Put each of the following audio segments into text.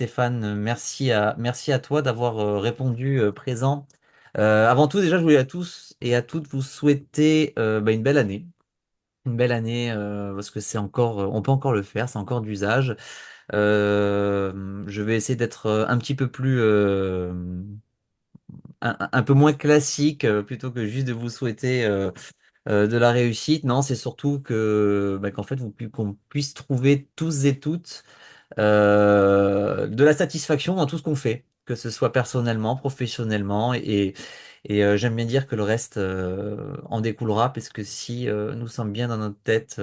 Stéphane, merci à toi d'avoir répondu présent. Avant tout, déjà, je voulais à tous et à toutes vous souhaiter une belle année. Une belle année parce que c'est encore, on peut encore le faire, c'est encore d'usage. Je vais essayer d'être un petit peu plus, un peu moins classique plutôt que juste de vous souhaiter de la réussite. Non, c'est surtout qu'en fait, qu'on puisse trouver tous et toutes de la satisfaction dans tout ce qu'on fait, que ce soit personnellement, professionnellement, et j'aime bien dire que le reste en découlera, parce que si nous sommes bien dans notre tête,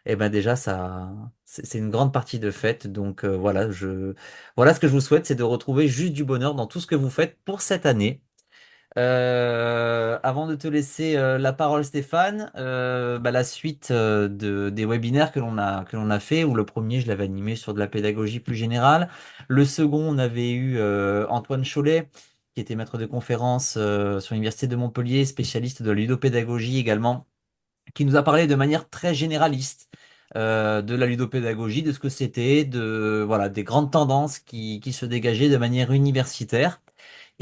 et ben déjà ça, c'est une grande partie de fait. Donc voilà ce que je vous souhaite, c'est de retrouver juste du bonheur dans tout ce que vous faites pour cette année. Avant de te laisser la parole, Stéphane, la suite des webinaires que l'on a fait, où le premier, je l'avais animé sur de la pédagogie plus générale. Le second, on avait eu Antoine Chollet, qui était maître de conférence sur l'Université de Montpellier, spécialiste de la ludopédagogie également, qui nous a parlé de manière très généraliste de la ludopédagogie, de ce que c'était, voilà, des grandes tendances qui se dégageaient de manière universitaire.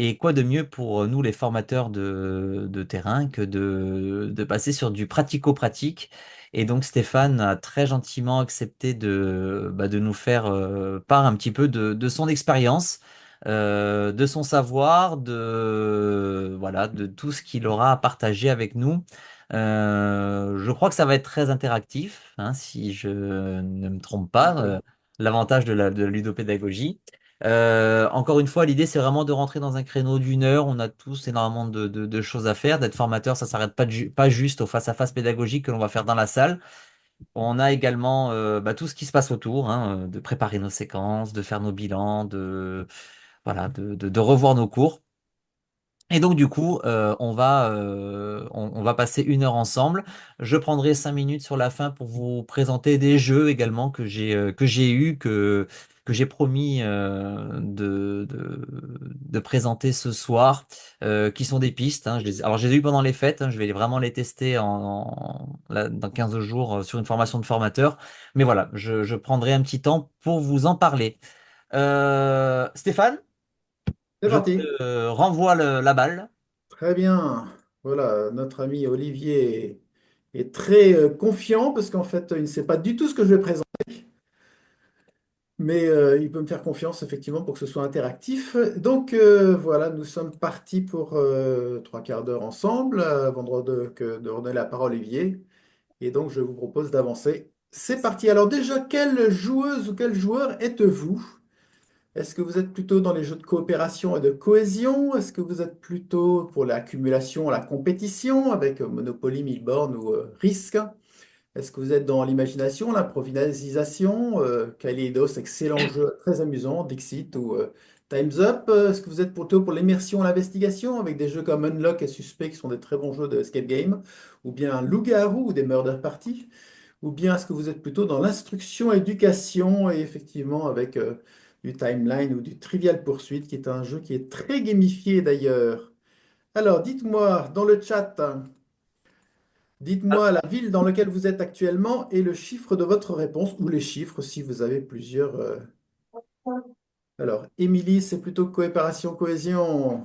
Et quoi de mieux pour nous, les formateurs de terrain, que de passer sur du pratico-pratique. Et donc Stéphane a très gentiment accepté de nous faire part un petit peu de son expérience, de son savoir, voilà, de tout ce qu'il aura à partager avec nous. Je crois que ça va être très interactif, hein, si je ne me trompe pas, l'avantage de la ludopédagogie. Encore une fois, l'idée, c'est vraiment de rentrer dans un créneau d'une heure. On a tous énormément de choses à faire. D'être formateur, ça s'arrête pas juste au face-à-face pédagogique que l'on va faire dans la salle. On a également tout ce qui se passe autour, hein, de préparer nos séquences, de faire nos bilans, voilà, de revoir nos cours. Et donc du coup, on va passer une heure ensemble. Je prendrai 5 minutes sur la fin pour vous présenter des jeux également que j'ai eu, que j'ai promis de présenter ce soir, qui sont des pistes, hein. Alors je les ai eu pendant les fêtes, hein, je vais vraiment les tester là, dans 15 jours sur une formation de formateur. Mais voilà, je prendrai un petit temps pour vous en parler. Stéphane, C'est je parti. te renvoie la balle. Très bien. Voilà, notre ami Olivier est très confiant parce qu'en fait, il ne sait pas du tout ce que je vais présenter, mais il peut me faire confiance effectivement pour que ce soit interactif. Donc voilà, nous sommes partis pour 3 quarts d'heure ensemble avant de redonner la parole à Olivier. Et donc, je vous propose d'avancer. C'est parti. Alors déjà, quelle joueuse ou quel joueur êtes-vous? Est-ce que vous êtes plutôt dans les jeux de coopération et de cohésion? Est-ce que vous êtes plutôt pour l'accumulation, la compétition avec Monopoly, Milborn ou Risk? Est-ce que vous êtes dans l'imagination, l'improvisation? Kaleidos, excellent jeu, très amusant, Dixit ou Time's Up? Est-ce que vous êtes plutôt pour l'immersion, l'investigation avec des jeux comme Unlock et Suspect qui sont des très bons jeux de escape game? Ou bien Loup-garou ou des Murder Party? Ou bien est-ce que vous êtes plutôt dans l'instruction, éducation et effectivement avec du timeline ou du Trivial Pursuit, qui est un jeu qui est très gamifié d'ailleurs. Alors, dites-moi dans le chat, dites-moi la ville dans laquelle vous êtes actuellement et le chiffre de votre réponse, ou les chiffres si vous avez plusieurs. Alors, Émilie, c'est plutôt coopération, cohésion.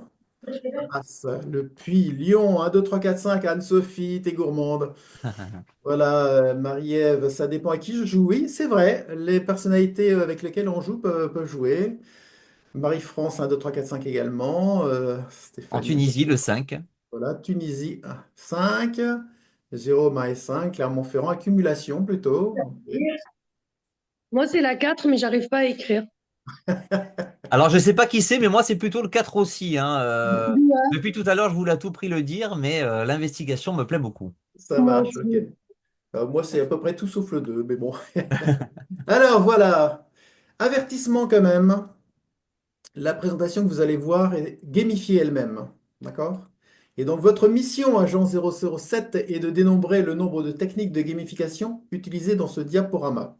Passe. Le Puy, Lyon, 1, 2, 3, 4, 5, Anne-Sophie, t'es gourmande. Voilà, Marie-Ève, ça dépend à qui je joue. Oui, c'est vrai, les personnalités avec lesquelles on joue peuvent jouer. Marie-France, 1, 2, 3, 4, 5 également. En Stéphanie, Tunisie, le 5. voilà. Tunisie, 5. Jérôme et 5. Clermont-Ferrand, accumulation plutôt. Ok. Moi, c'est la 4, mais j'arrive pas à écrire. Alors, je sais pas qui c'est, mais moi, c'est plutôt le 4 aussi, hein. Ouais. Depuis tout à l'heure, je voulais à tout prix le dire, mais l'investigation me plaît beaucoup. Ça Moi marche, ok. aussi. Moi, c'est à peu près tout sauf le 2, mais bon. Alors, voilà. Avertissement quand même. La présentation que vous allez voir est gamifiée elle-même. D'accord? Et donc, votre mission, agent 007, est de dénombrer le nombre de techniques de gamification utilisées dans ce diaporama.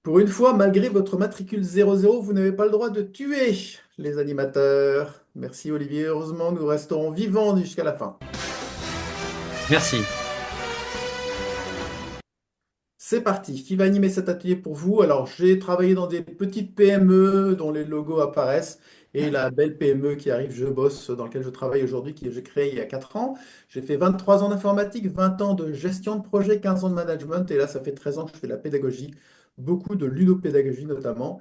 Pour une fois, malgré votre matricule 00, vous n'avez pas le droit de tuer les animateurs. Merci Olivier, heureusement, nous resterons vivants jusqu'à la fin. Merci. C'est parti. Qui va animer cet atelier pour vous? Alors, j'ai travaillé dans des petites PME dont les logos apparaissent et la belle PME qui arrive, Je bosse, dans laquelle je travaille aujourd'hui, que j'ai créée il y a 4 ans. J'ai fait 23 ans d'informatique, 20 ans de gestion de projet, 15 ans de management et là, ça fait 13 ans que je fais de la pédagogie, beaucoup de ludopédagogie notamment.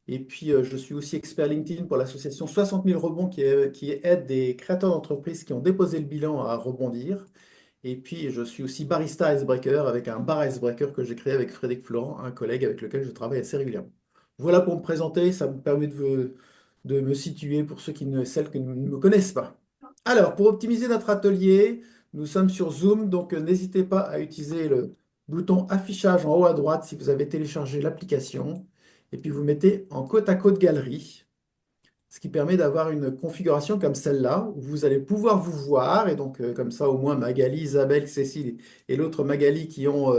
Et puis, je suis aussi expert LinkedIn pour l'association 60 000 rebonds qui aide des créateurs d'entreprises qui ont déposé le bilan à rebondir. Et puis, je suis aussi barista icebreaker avec un bar icebreaker que j'ai créé avec Frédéric Florent, un collègue avec lequel je travaille assez régulièrement. Voilà pour me présenter, ça me permet de me situer pour celles qui ne me connaissent pas. Alors, pour optimiser notre atelier, nous sommes sur Zoom, donc n'hésitez pas à utiliser le bouton affichage en haut à droite si vous avez téléchargé l'application. Et puis, vous mettez en côte à côte galerie, ce qui permet d'avoir une configuration comme celle-là, où vous allez pouvoir vous voir, et donc comme ça au moins Magali, Isabelle, Cécile et l'autre Magali qui ont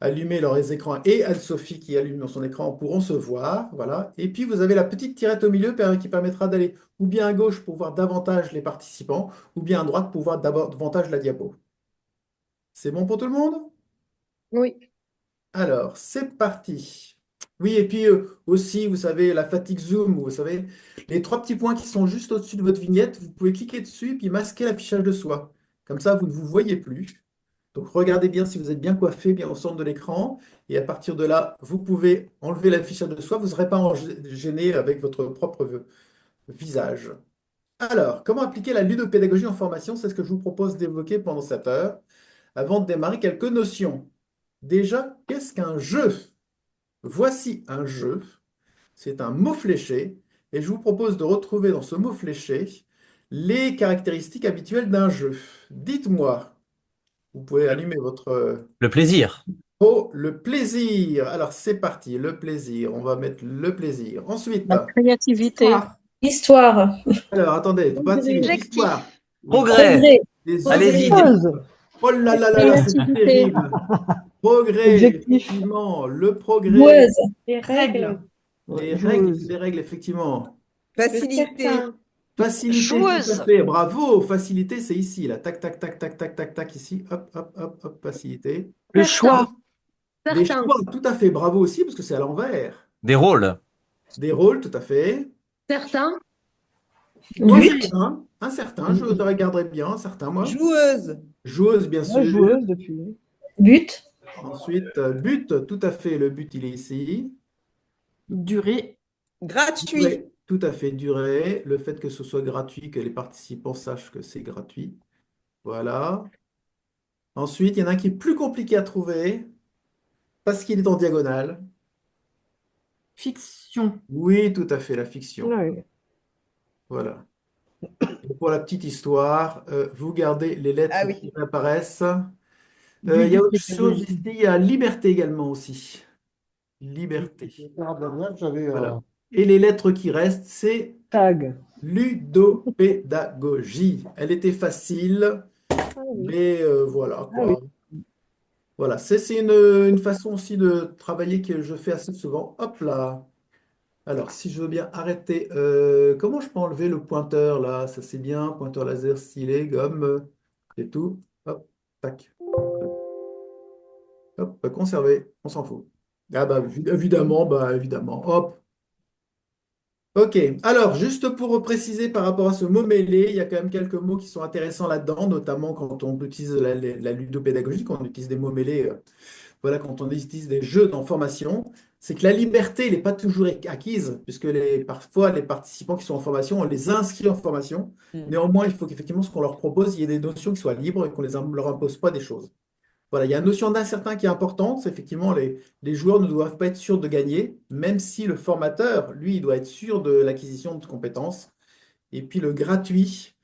allumé leurs écrans, et Anne-Sophie qui allume son écran pourront se voir, voilà. Et puis vous avez la petite tirette au milieu qui permettra d'aller ou bien à gauche pour voir davantage les participants, ou bien à droite pour voir davantage la diapo. C'est bon pour tout le monde? Oui. Alors, c'est parti. Oui, et puis aussi, vous savez, la fatigue Zoom, vous savez, les trois petits points qui sont juste au-dessus de votre vignette, vous pouvez cliquer dessus et puis masquer l'affichage de soi. Comme ça, vous ne vous voyez plus. Donc, regardez bien si vous êtes bien coiffé, bien au centre de l'écran. Et à partir de là, vous pouvez enlever l'affichage de soi. Vous ne serez pas gêné avec votre propre visage. Alors, comment appliquer la ludopédagogie en formation? C'est ce que je vous propose d'évoquer pendant cette heure. Avant de démarrer, quelques notions. Déjà, qu'est-ce qu'un jeu? Voici un jeu, c'est un mot fléché, et je vous propose de retrouver dans ce mot fléché les caractéristiques habituelles d'un jeu. Dites-moi, vous pouvez allumer votre Le plaisir. oh, le plaisir. Alors c'est parti, le plaisir. On va mettre le plaisir. Ensuite, La créativité. Histoire. alors attendez, pas si vite. Objectif. Histoire. Oui. Progrès. Progrès. Les Allez-y. objectifs. Chose. Oh là là là là, c'est Créativité. terrible. Progrès, Objectif. effectivement, le progrès. Joueuse. Les règles. Joueuse. Les règles, effectivement. Facilité. Facilité, tout à Joueuse. fait. Bravo. Facilité, c'est ici, là. Tac, tac, tac, tac, tac, tac, tac, ici. Hop, hop, hop, hop, facilité. Le Certain. choix. Des Certain. choix, tout à fait. Bravo aussi, parce que c'est à l'envers. Des rôles. Des rôles, tout à fait. Certain. Moi, j'ai But. un certain, je te regarderai bien, un certain, moi. Joueuse. Joueuse, bien Moi, sûr. joueuse depuis. But. Ensuite, but, tout à fait. Le but, il est ici. Durée. Gratuit. Durée, tout à fait. Durée. Le fait que ce soit gratuit, que les participants sachent que c'est gratuit. Voilà. Ensuite, il y en a un qui est plus compliqué à trouver parce qu'il est en diagonale. Fiction. Oui, tout à fait, la fiction. Oui. Voilà. Et pour la petite histoire, vous gardez les lettres Ah oui. qui apparaissent. Il y a autre chose ici, il y a liberté également aussi. Liberté. Voilà. Et les lettres qui restent, c'est Tag. ludopédagogie. Elle était facile, Ah oui. mais voilà Ah oui. quoi. Voilà, c'est une façon aussi de travailler que je fais assez souvent. Hop là. Alors, si je veux bien arrêter, comment je peux enlever le pointeur là? Ça c'est bien, pointeur laser stylé, gomme, et tout. Hop, tac. Hop, conserver, on s'en fout. Ah bah évidemment, hop. Ok, alors juste pour préciser par rapport à ce mot mêlé, il y a quand même quelques mots qui sont intéressants là-dedans, notamment quand on utilise la ludopédagogie, quand on utilise des mots mêlés, voilà, quand on utilise des jeux en formation, c'est que la liberté, elle n'est pas toujours acquise, puisque parfois les participants qui sont en formation, on les inscrit en formation. Néanmoins, il faut qu'effectivement, ce qu'on leur propose, il y ait des notions qui soient libres et qu'on ne leur impose pas des choses. Voilà, il y a une notion d'incertain qui est importante, c'est effectivement les joueurs ne doivent pas être sûrs de gagner, même si le formateur, lui, il doit être sûr de l'acquisition de compétences. Et puis le gratuit,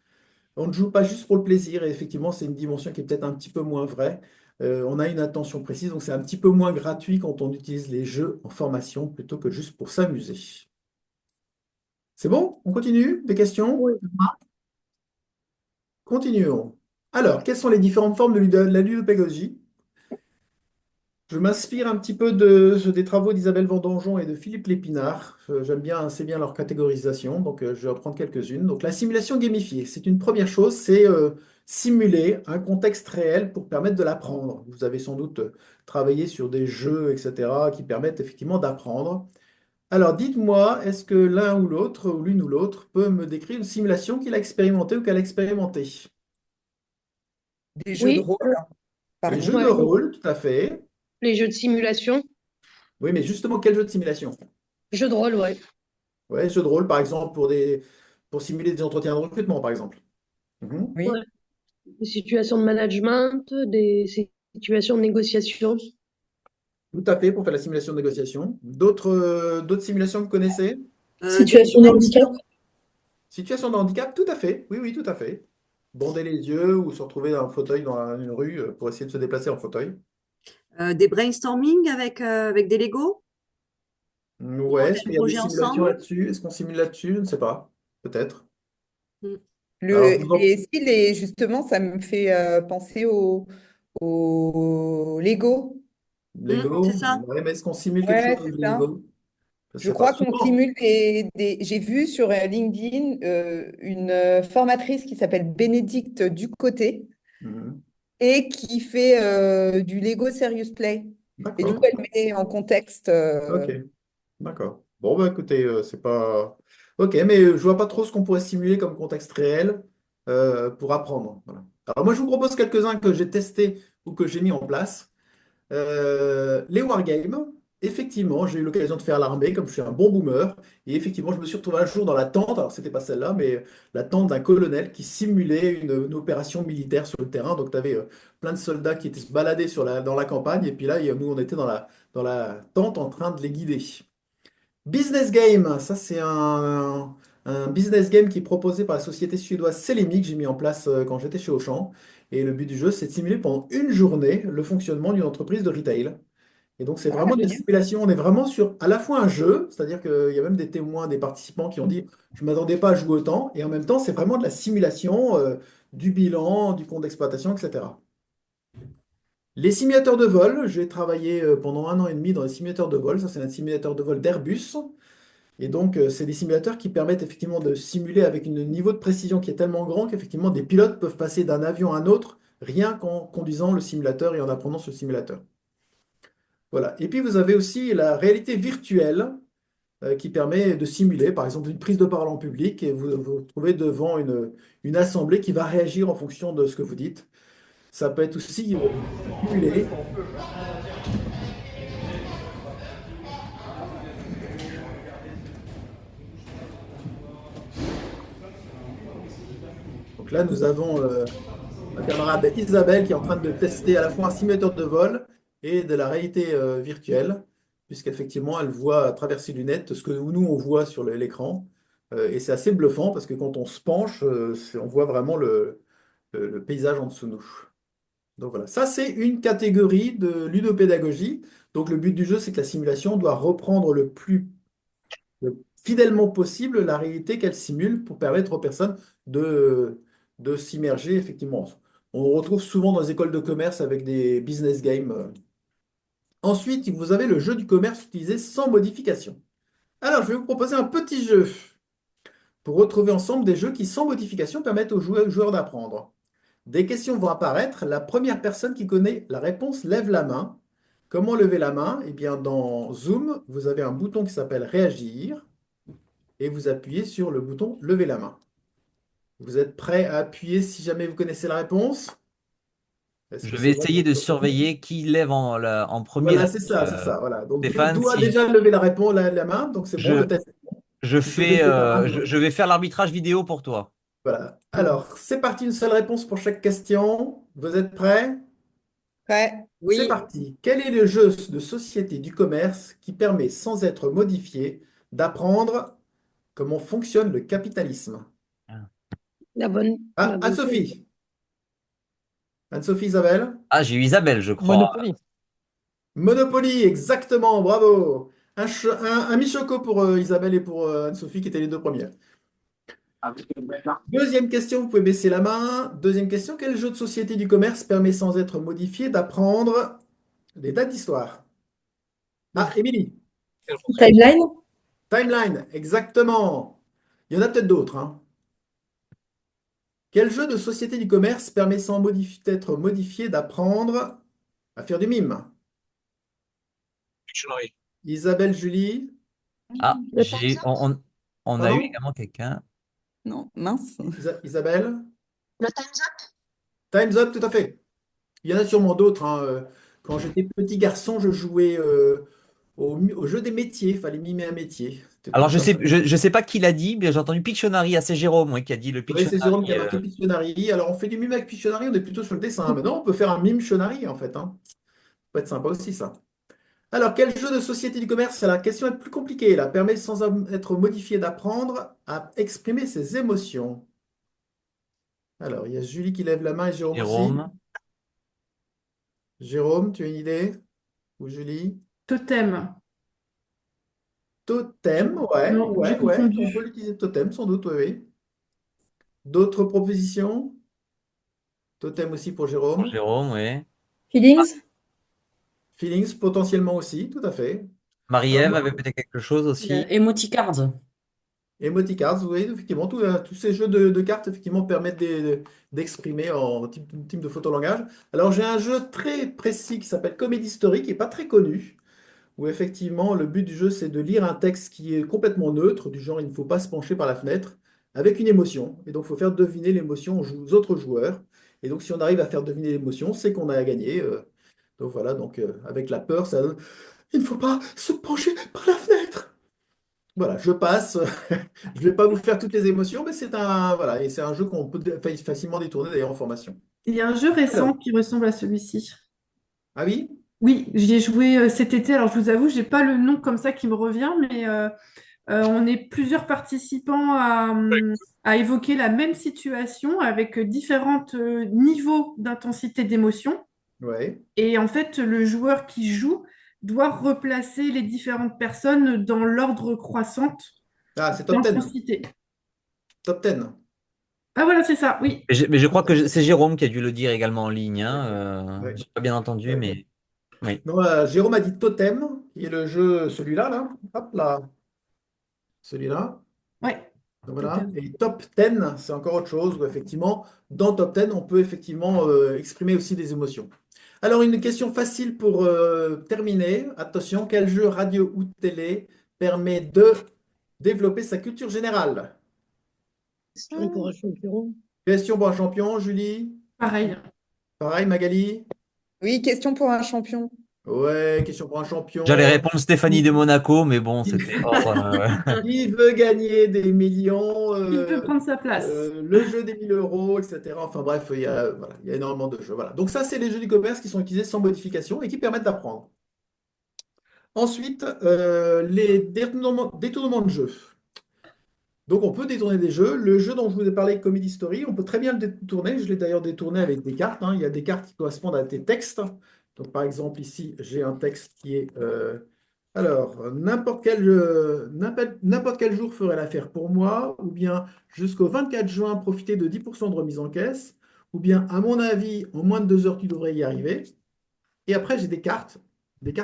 on ne joue pas juste pour le plaisir, et effectivement, c'est une dimension qui est peut-être un petit peu moins vraie. On a une attention précise, donc c'est un petit peu moins gratuit quand on utilise les jeux en formation plutôt que juste pour s'amuser. C'est bon? On continue? Des questions? Oui. Continuons. Alors, quelles sont les différentes formes de la ludopédagogie? Je m'inspire un petit peu des travaux d'Isabelle Vendangeon et de Philippe Lépinard. J'aime bien assez bien leur catégorisation, donc je vais en prendre quelques-unes. Donc la simulation gamifiée, c'est une première chose, simuler un contexte réel pour permettre de l'apprendre. Vous avez sans doute travaillé sur des jeux, etc., qui permettent effectivement d'apprendre. Alors, dites-moi, est-ce que l'un ou l'autre, ou l'une ou l'autre, peut me décrire une simulation qu'il a expérimentée ou qu'elle a expérimentée? Des jeux de Oui, rôle, par Les jeux de exemple. ouais, rôle, tout à fait. les jeux de simulation. Oui, mais justement, quel jeu de simulation? Jeux de rôle, ouais. Ouais, jeux de rôle, par exemple, pour simuler des entretiens de recrutement, par exemple. Mhm. Ouais. Oui. Des situations de management, des situations de négociation. Tout à fait, pour faire la simulation de négociation. D'autres simulations que vous connaissez? Des Situation de handicap. brainstorm. Situation de handicap, tout à fait. Oui, oui, tout à fait. Bander les yeux ou se retrouver dans un fauteuil dans une rue pour essayer de se déplacer en fauteuil. Des brainstorming avec des Lego? On Ouais, monte est-ce un qu'il y a des projet simulations ensemble? là-dessus? Est-ce qu'on simule là-dessus? Je ne sais pas. Peut-être. Mm. Alors, je vous en- Justement, ça me fait penser au Lego. C'est Lego. ça? Ouais, mais est-ce qu'on simule quelque chose Ouais, c'est avec ça. Lego? Je ne Je sais pas. crois qu'on Souvent. simule J'ai vu sur LinkedIn une formatrice qui s'appelle Bénédicte Ducoté Mhm. et qui fait du Lego Serious Play. Et du coup, D'accord. elle met en contexte. Ok. D'accord. Bon, bah écoutez, c'est pas. Ok, mais je vois pas trop ce qu'on pourrait simuler comme contexte réel pour apprendre. Voilà. Alors, moi, je vous propose quelques-uns que j'ai testés ou que j'ai mis en place. Les wargames, effectivement, j'ai eu l'occasion de faire l'armée, comme je suis un bon boomer. Et effectivement, je me suis retrouvé un jour dans la tente, alors c'était pas celle-là, mais la tente d'un colonel qui simulait une opération militaire sur le terrain. Donc, tu avais plein de soldats qui étaient se balader dans la campagne. Et puis là, nous, on était dans la tente en train de les guider. Business Game, ça c'est un business game qui est proposé par la société suédoise Celemi que j'ai mis en place quand j'étais chez Auchan. Et le but du jeu, c'est de simuler pendant une journée le fonctionnement d'une entreprise de retail. Et donc c'est Ah, vraiment de la génial. simulation, on est vraiment sur à la fois un jeu, c'est-à-dire qu'il y a même des témoins, des participants qui ont dit je ne m'attendais pas à jouer autant, et en même temps c'est vraiment de la simulation du bilan, du compte d'exploitation, etc. Les simulateurs de vol, j'ai travaillé pendant un an et demi dans les simulateurs de vol. Ça, c'est un simulateur de vol d'Airbus. Et donc, c'est des simulateurs qui permettent effectivement de simuler avec un niveau de précision qui est tellement grand qu'effectivement des pilotes peuvent passer d'un avion à un autre rien qu'en conduisant le simulateur et en apprenant ce simulateur. Voilà. Et puis, vous avez aussi la réalité virtuelle qui permet de simuler, par exemple, une prise de parole en public et vous vous retrouvez devant une assemblée qui va réagir en fonction de ce que vous dites. Ça peut être aussi simulé. Donc là, nous avons ma camarade Isabelle qui est en train de tester à la fois un simulateur de vol et de la réalité virtuelle, puisqu'effectivement, elle voit à travers ses lunettes ce que nous, on voit sur l'écran. Et c'est assez bluffant parce que quand on se penche, on voit vraiment le paysage en dessous de nous. Donc voilà, ça c'est une catégorie de ludopédagogie. Donc le but du jeu, c'est que la simulation doit reprendre le fidèlement possible la réalité qu'elle simule pour permettre aux personnes de s'immerger effectivement. On retrouve souvent dans les écoles de commerce avec des business games. Ensuite, vous avez le jeu du commerce utilisé sans modification. Alors, je vais vous proposer un petit jeu pour retrouver ensemble des jeux qui, sans modification, permettent aux joueurs d'apprendre. Des questions vont apparaître. La première personne qui connaît la réponse lève la main. Comment lever la main? Eh bien, dans Zoom, vous avez un bouton qui s'appelle Réagir et vous appuyez sur le bouton Lever la main. Vous êtes prêt à appuyer si jamais vous connaissez la réponse? Est-ce Je que vais c'est bon essayer pour de tout le monde? surveiller qui lève en premier Voilà, la c'est main. ça, c'est ça. Voilà. Donc, Stéphane, doit si déjà lever la réponse, la main, donc c'est bon, le je, test. je Tu peux fais, baisser ta main. je vais faire l'arbitrage vidéo pour toi. Voilà. Alors, c'est parti, une seule réponse pour chaque question. Vous êtes prêts? Ouais. C'est Oui. parti. Quel est le jeu de société du commerce qui permet, sans être modifié, d'apprendre comment fonctionne le capitalisme? La Ah, bonne chose. Anne-Sophie. Anne-Sophie Isabelle? Ah, j'ai eu Isabelle, je crois. Monopoly. Monopoly, exactement, bravo. Un mi-choco pour Isabelle et pour Anne-Sophie qui étaient les deux premières. Deuxième question, vous pouvez baisser la main. Deuxième question, quel jeu de société du commerce permet sans être modifié d'apprendre des dates d'histoire? Ah, Émilie, Timeline. Timeline, exactement. Il y en a peut-être d'autres, hein. Quel jeu de société du commerce permet sans d'être modifié d'apprendre à faire du mime? Pictionary. Isabelle, Julie, Ah, Le Time's Up? on a eu pardon? également quelqu'un. Non, mince. Isabelle? Le Time's Up? Time's Up, tout à fait. Il y en a sûrement d'autres, hein. Quand j'étais petit garçon, je jouais au jeu des métiers. Il fallait mimer un métier. C'était Alors, plus sympa. je sais pas qui l'a dit, mais j'ai entendu Pictionary. Ah, c'est Jérôme, oui, qui a dit le Oui, c'est Jérôme qui a Pictionary. marqué Pictionary. Alors, on fait du mime avec Pictionary, on est plutôt sur le dessin. Maintenant, on peut faire un mime-tionary, en fait, hein. Ça peut être sympa aussi, ça. Alors, quel jeu de société du commerce, la question est plus compliquée, là, permet sans être modifié d'apprendre à exprimer ses émotions? Alors, il y a Julie qui lève la main et Jérôme aussi. Jérôme. Jérôme, tu as une idée? Ou Julie? Totem. Totem, ouais, Non, j'ai ouais, ouais. On peut confondu. l'utiliser totem, sans doute, oui, oui. D'autres propositions? Totem aussi pour Pour Jérôme. Jérôme, oui. Feelings? Feelings, potentiellement aussi, tout à fait. Alors, Marie-Ève moi, avait peut-être quelque chose aussi. Emoticard. Emoticards, oui, effectivement, tous ces jeux de cartes, effectivement, permettent d'exprimer en type de photolangage. Alors, j'ai un jeu très précis qui s'appelle Comédie Story, qui n'est pas très connu, où effectivement, le but du jeu, c'est de lire un texte qui est complètement neutre, du genre, il ne faut pas se pencher par la fenêtre, avec une émotion. Et donc, il faut faire deviner l'émotion aux autres joueurs. Et donc, si on arrive à faire deviner l'émotion, c'est qu'on a gagné. Donc, voilà, donc, avec la peur, ça donne, il ne faut pas se pencher par la fenêtre. Voilà, je passe. Je ne vais pas vous faire toutes les émotions, mais voilà, et c'est un jeu qu'on peut facilement détourner d'ailleurs en formation. Il y a un jeu récent Alors, qui ressemble à celui-ci. ah oui? Oui, j'y ai joué cet été. Alors, je vous avoue, j'ai pas le nom comme ça qui me revient, mais on est plusieurs participants à évoquer la même situation avec différents niveaux d'intensité d'émotion. Ouais. Et en fait, le joueur qui joue doit replacer les différentes personnes dans l'ordre croissante Ah, c'est top 10. d'intensité. Top 10. Ah voilà, c'est ça, oui. Mais je crois que c'est Jérôme qui a dû le dire également en ligne, Ouais, hein. ouais, J'ai pas bien entendu, ouais. mais oui. Non, Jérôme a dit Totem, qui est le jeu, celui-là, là. Hop là, celui-là. Ouais, Donc, voilà. totem. Et Top 10, c'est encore autre chose, où effectivement, dans Top 10, on peut effectivement exprimer aussi des émotions. Alors, une question facile pour terminer. Attention, quel jeu radio ou télé permet de développer sa culture générale? Question pour un champion. Question pour un champion, Julie? Pareil. Pareil, Magali? Oui, question pour un champion. Ouais, question pour un J'allais champion. répondre Stéphanie de Monaco, mais bon, Qui c'était hors. qui veut gagner des millions, Qui peut prendre sa place? le jeu des 1000 euros, etc. Enfin bref, voilà, il y a énormément de jeux. Voilà. Donc ça, c'est les jeux du commerce qui sont utilisés sans modification et qui permettent d'apprendre. Ensuite, les détournements de jeux. Donc on peut détourner des jeux. Le jeu dont je vous ai parlé, Comedy Story, on peut très bien le détourner. Je l'ai d'ailleurs détourné avec des cartes, hein. Il y a des cartes qui correspondent à des textes. Donc par exemple, ici, j'ai un texte qui est... alors, n'importe quel jour ferait l'affaire pour moi, ou bien jusqu'au 24 juin, profiter de 10% de remise en caisse, ou bien à mon avis, en moins de 2 heures, tu devrais y arriver. Et après, j'ai des cartes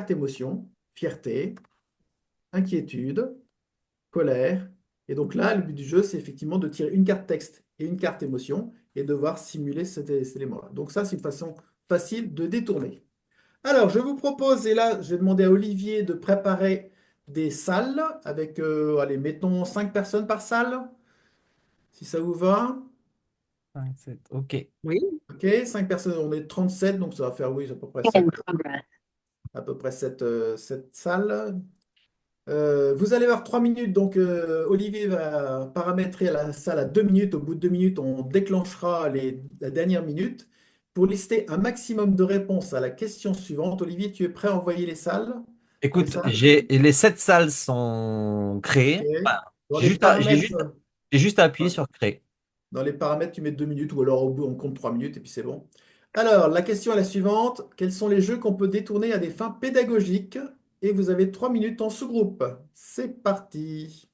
émotions, fierté, inquiétude, colère. Et donc là, le but du jeu, c'est effectivement de tirer une carte texte et une carte émotion et devoir simuler cet élément-là. Donc ça, c'est une façon facile de détourner. Alors, je vous propose, et là, je vais demander à Olivier de préparer des salles avec, allez, mettons 5 personnes par salle, si ça vous va. 5, 7, ok. Oui. OK, 5 personnes, on est 37, donc ça va faire, oui, à peu près 7 salles. Vous allez avoir 3 minutes, donc Olivier va paramétrer la salle à 2 minutes. Au bout de 2 minutes, on déclenchera la dernière minute pour lister un maximum de réponses à la question suivante. Olivier, tu es prêt à envoyer les Écoute, salles? les 7 salles sont OK. créées. Enfin, Dans les paramètres, j'ai juste à appuyer sur créer. dans les paramètres, tu mets 2 minutes ou alors au bout, on compte 3 minutes et puis c'est bon. Alors, la question est la suivante. Quels sont les jeux qu'on peut détourner à des fins pédagogiques? Et vous avez 3 minutes en sous-groupe. C'est parti.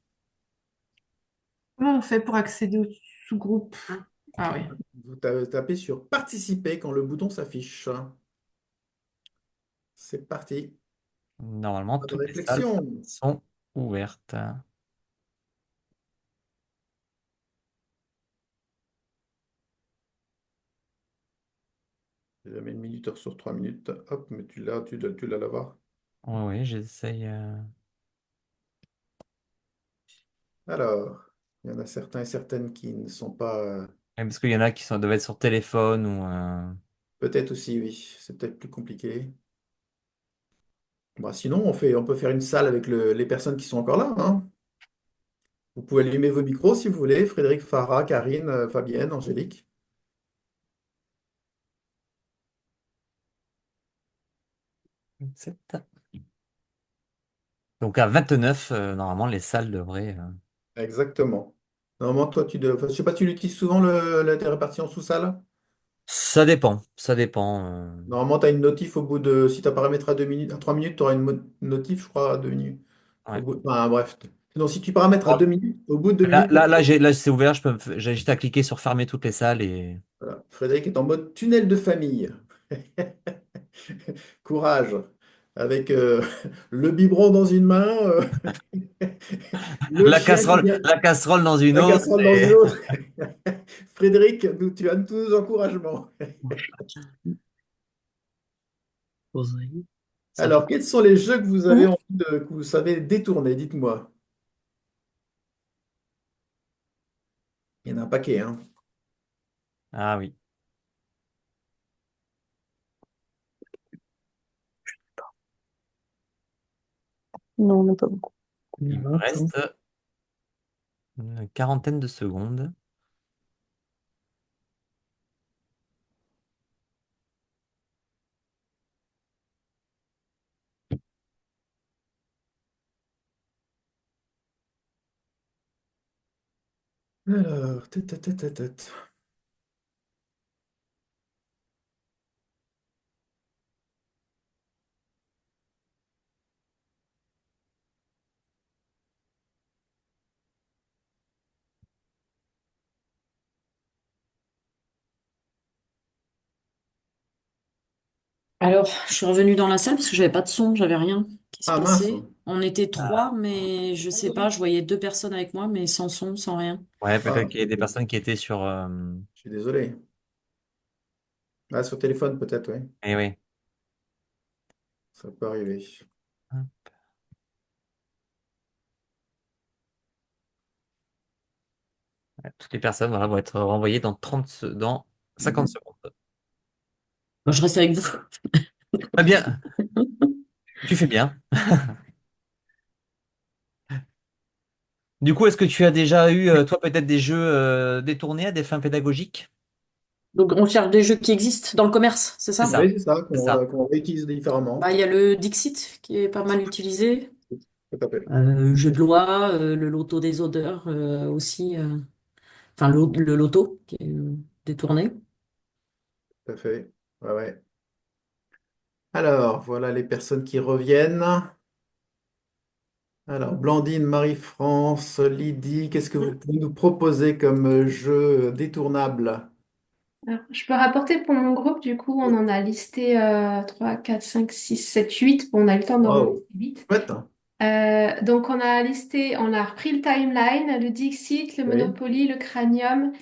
Comment on fait pour accéder au sous-groupe? Ah oui. Vous tapez sur participer quand le bouton s'affiche. C'est parti. Normalement, Pas de toutes les salles réflexion. sont ouvertes. J'ai jamais une minuteur sur 3 minutes. Hop, mais tu l'as là-bas. Oui, oui, j'essaye. Alors, il y en a certains et certaines qui ne sont pas. Parce qu'il y en a qui doivent être sur téléphone ou. Peut-être aussi, oui. C'est peut-être plus compliqué. Bah, sinon, on peut faire une salle avec les personnes qui sont encore là, hein. Vous pouvez allumer vos micros si vous voulez. Frédéric, Farah, Karine, Fabienne, Angélique. Sept. Donc à 29, normalement, les salles devraient. Exactement. Normalement, toi, enfin, je sais pas, tu l'utilises souvent la répartie en sous-salle? Ça dépend, ça dépend. Normalement, tu as une notif au bout de. Si tu as paramétré à 2 minutes, à 3 minutes, tu auras une notif, je crois, à 2 minutes. Ouais. Enfin, bref. Sinon, si tu paramètres à Bon, 2 minutes, au bout de 2 là, minutes, là, là, là, c'est ouvert. J'ai juste à cliquer sur fermer toutes les salles et. voilà. Frédéric est en mode tunnel de famille. Courage. Avec le biberon dans une main, le La chien qui casserole, vient, la casserole dans une la autre. casserole dans une autre. Frédéric, tu as tous nos encouragements. Ça- Alors, quels sont les jeux que vous avez Mhm. envie que vous savez détourner? Dites-moi. Il y en a un paquet, hein. Ah oui. Non, on n'a pas beaucoup. Il me reste une quarantaine de secondes. Alors, tut, tut, tut, tut, tut. Alors, je suis revenue dans la salle parce que j'avais pas de son, j'avais rien qui se Ah mince. passait. On était trois, mais je sais pas, je voyais deux personnes avec moi, mais sans son, sans rien. Ouais, Ah, peut-être qu'il y a des personnes qui étaient sur. je suis désolé. Ah, sur téléphone peut-être, oui. Eh oui. Ça peut arriver. Ouais, toutes les personnes voilà, vont être renvoyées dans dans 50 Mhm. secondes. Moi, je reste avec vous. Très bien, tu fais bien. Du coup, est-ce que tu as déjà eu, toi, peut-être des jeux détournés à des fins pédagogiques? Donc, on cherche des jeux qui existent dans le commerce, c'est C'est ça? ça, Oui, c'est ça, c'est qu'on ça. qu'on réutilise différemment. Bah, il y a le Dixit qui est pas mal utilisé. Tout à fait. Jeu de loi, le loto des odeurs aussi. Enfin, le loto qui est détourné. Tout à fait. Ouais, ouais. Alors, voilà les personnes qui reviennent. Alors, Blandine, Marie-France, Lydie, qu'est-ce que vous pouvez nous proposer comme jeu détournable? Alors, je peux rapporter pour mon groupe, du coup, on en a listé 3, 4, 5, 6, 7, 8. Bon, on a eu le temps d'en Wow. lister 8. Chouette, hein. Donc, on a repris le timeline, le Dixit, le Oui. Monopoly, le Cranium,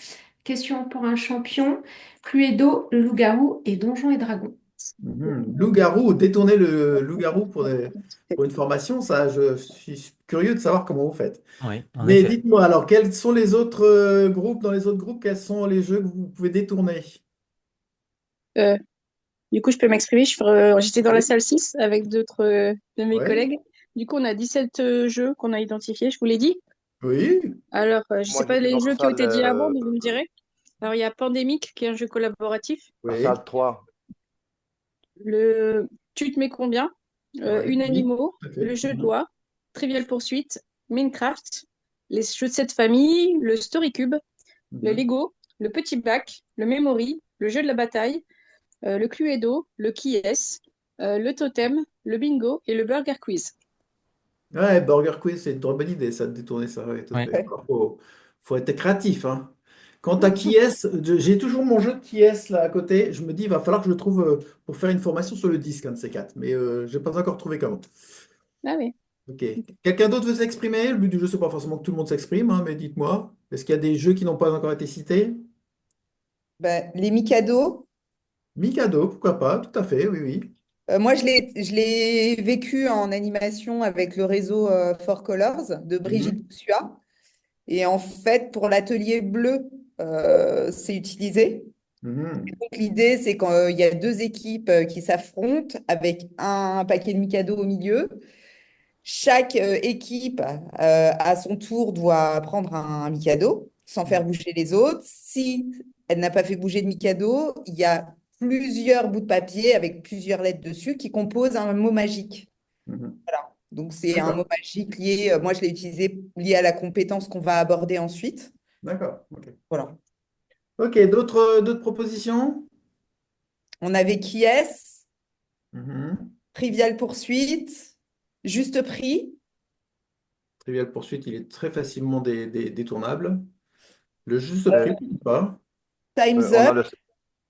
Question pour un champion, Cluedo, le Loup-garou et Donjons et Dragons. Mhm. Loup-garou, détourner le loup-garou pour une formation, ça, je suis curieux de savoir comment vous faites. Oui, en Mais effet. dites-moi, alors, quels sont les autres groupes, dans les autres groupes, quels sont les jeux que vous pouvez détourner? Euh, du coup, je peux m'exprimer. J'étais dans la Oui. salle 6 avec d'autres de mes Ouais. collègues. Du coup, on a 17 jeux qu'on a identifiés, je vous l'ai dit. Oui. Alors, je ne sais Moi, pas j'étais les dans la jeux qui ont salle, été dit avant, mais vous me direz. Alors, il y a Pandémique, qui est un jeu collaboratif. la Oui. salle 3. Le Tu te mets combien? Oui. Oui. Unanimo, Tout à le fait. jeu de Mhm. loi, Trivial Poursuite, Minecraft, les jeux de cette famille, le Story Cube, le Mhm. Lego, le Petit Bac, le Memory, le jeu de la bataille, le Cluedo, le Qui est, le Totem, le Bingo et le Burger Quiz. Ouais, Burger Quiz, c'est une très bonne idée, ça, de détourner ça. Oui, tout à Oui. fait. Ouais. Alors, faut être créatif, hein. Quant à qui est, j'ai toujours mon jeu de qui est là à côté. Je me dis, il va falloir que je le trouve pour faire une formation sur le disque, un de ces quatre. Mais je n'ai pas encore trouvé comment. Ah oui. Ok. Quelqu'un d'autre veut s'exprimer? Le but du jeu, c'est pas forcément que tout le monde s'exprime, hein, mais dites-moi. Est-ce qu'il y a des jeux qui n'ont pas encore été cités? Ben, les Mikado, Mikado, pourquoi pas, tout à fait, oui, oui. Moi, je l'ai vécu en animation avec le réseau Four Colors de Brigitte Mhm, Boussua. Et en fait, pour l'atelier bleu, c'est utilisé. mhm, Donc, l'idée, c'est qu'il y a deux équipes qui s'affrontent avec un paquet de Mikado au milieu. Chaque équipe, à son tour, doit prendre un Mikado sans faire bouger les autres. Si elle n'a pas fait bouger de Mikado, il y a plusieurs bouts de papier avec plusieurs lettres dessus qui composent un mot magique. mhm. Voilà. Donc, c'est un mot D'accord, magique lié, moi, je l'ai utilisé lié à la compétence qu'on va aborder ensuite. d'accord, ok. Voilà. Ok, d'autres propositions? On avait qui est, Mhm. Trivial Poursuite, Juste Prix, Trivial Poursuite, il est très facilement détournable. Le juste euh, prix, pourquoi pas? Time's On a Up.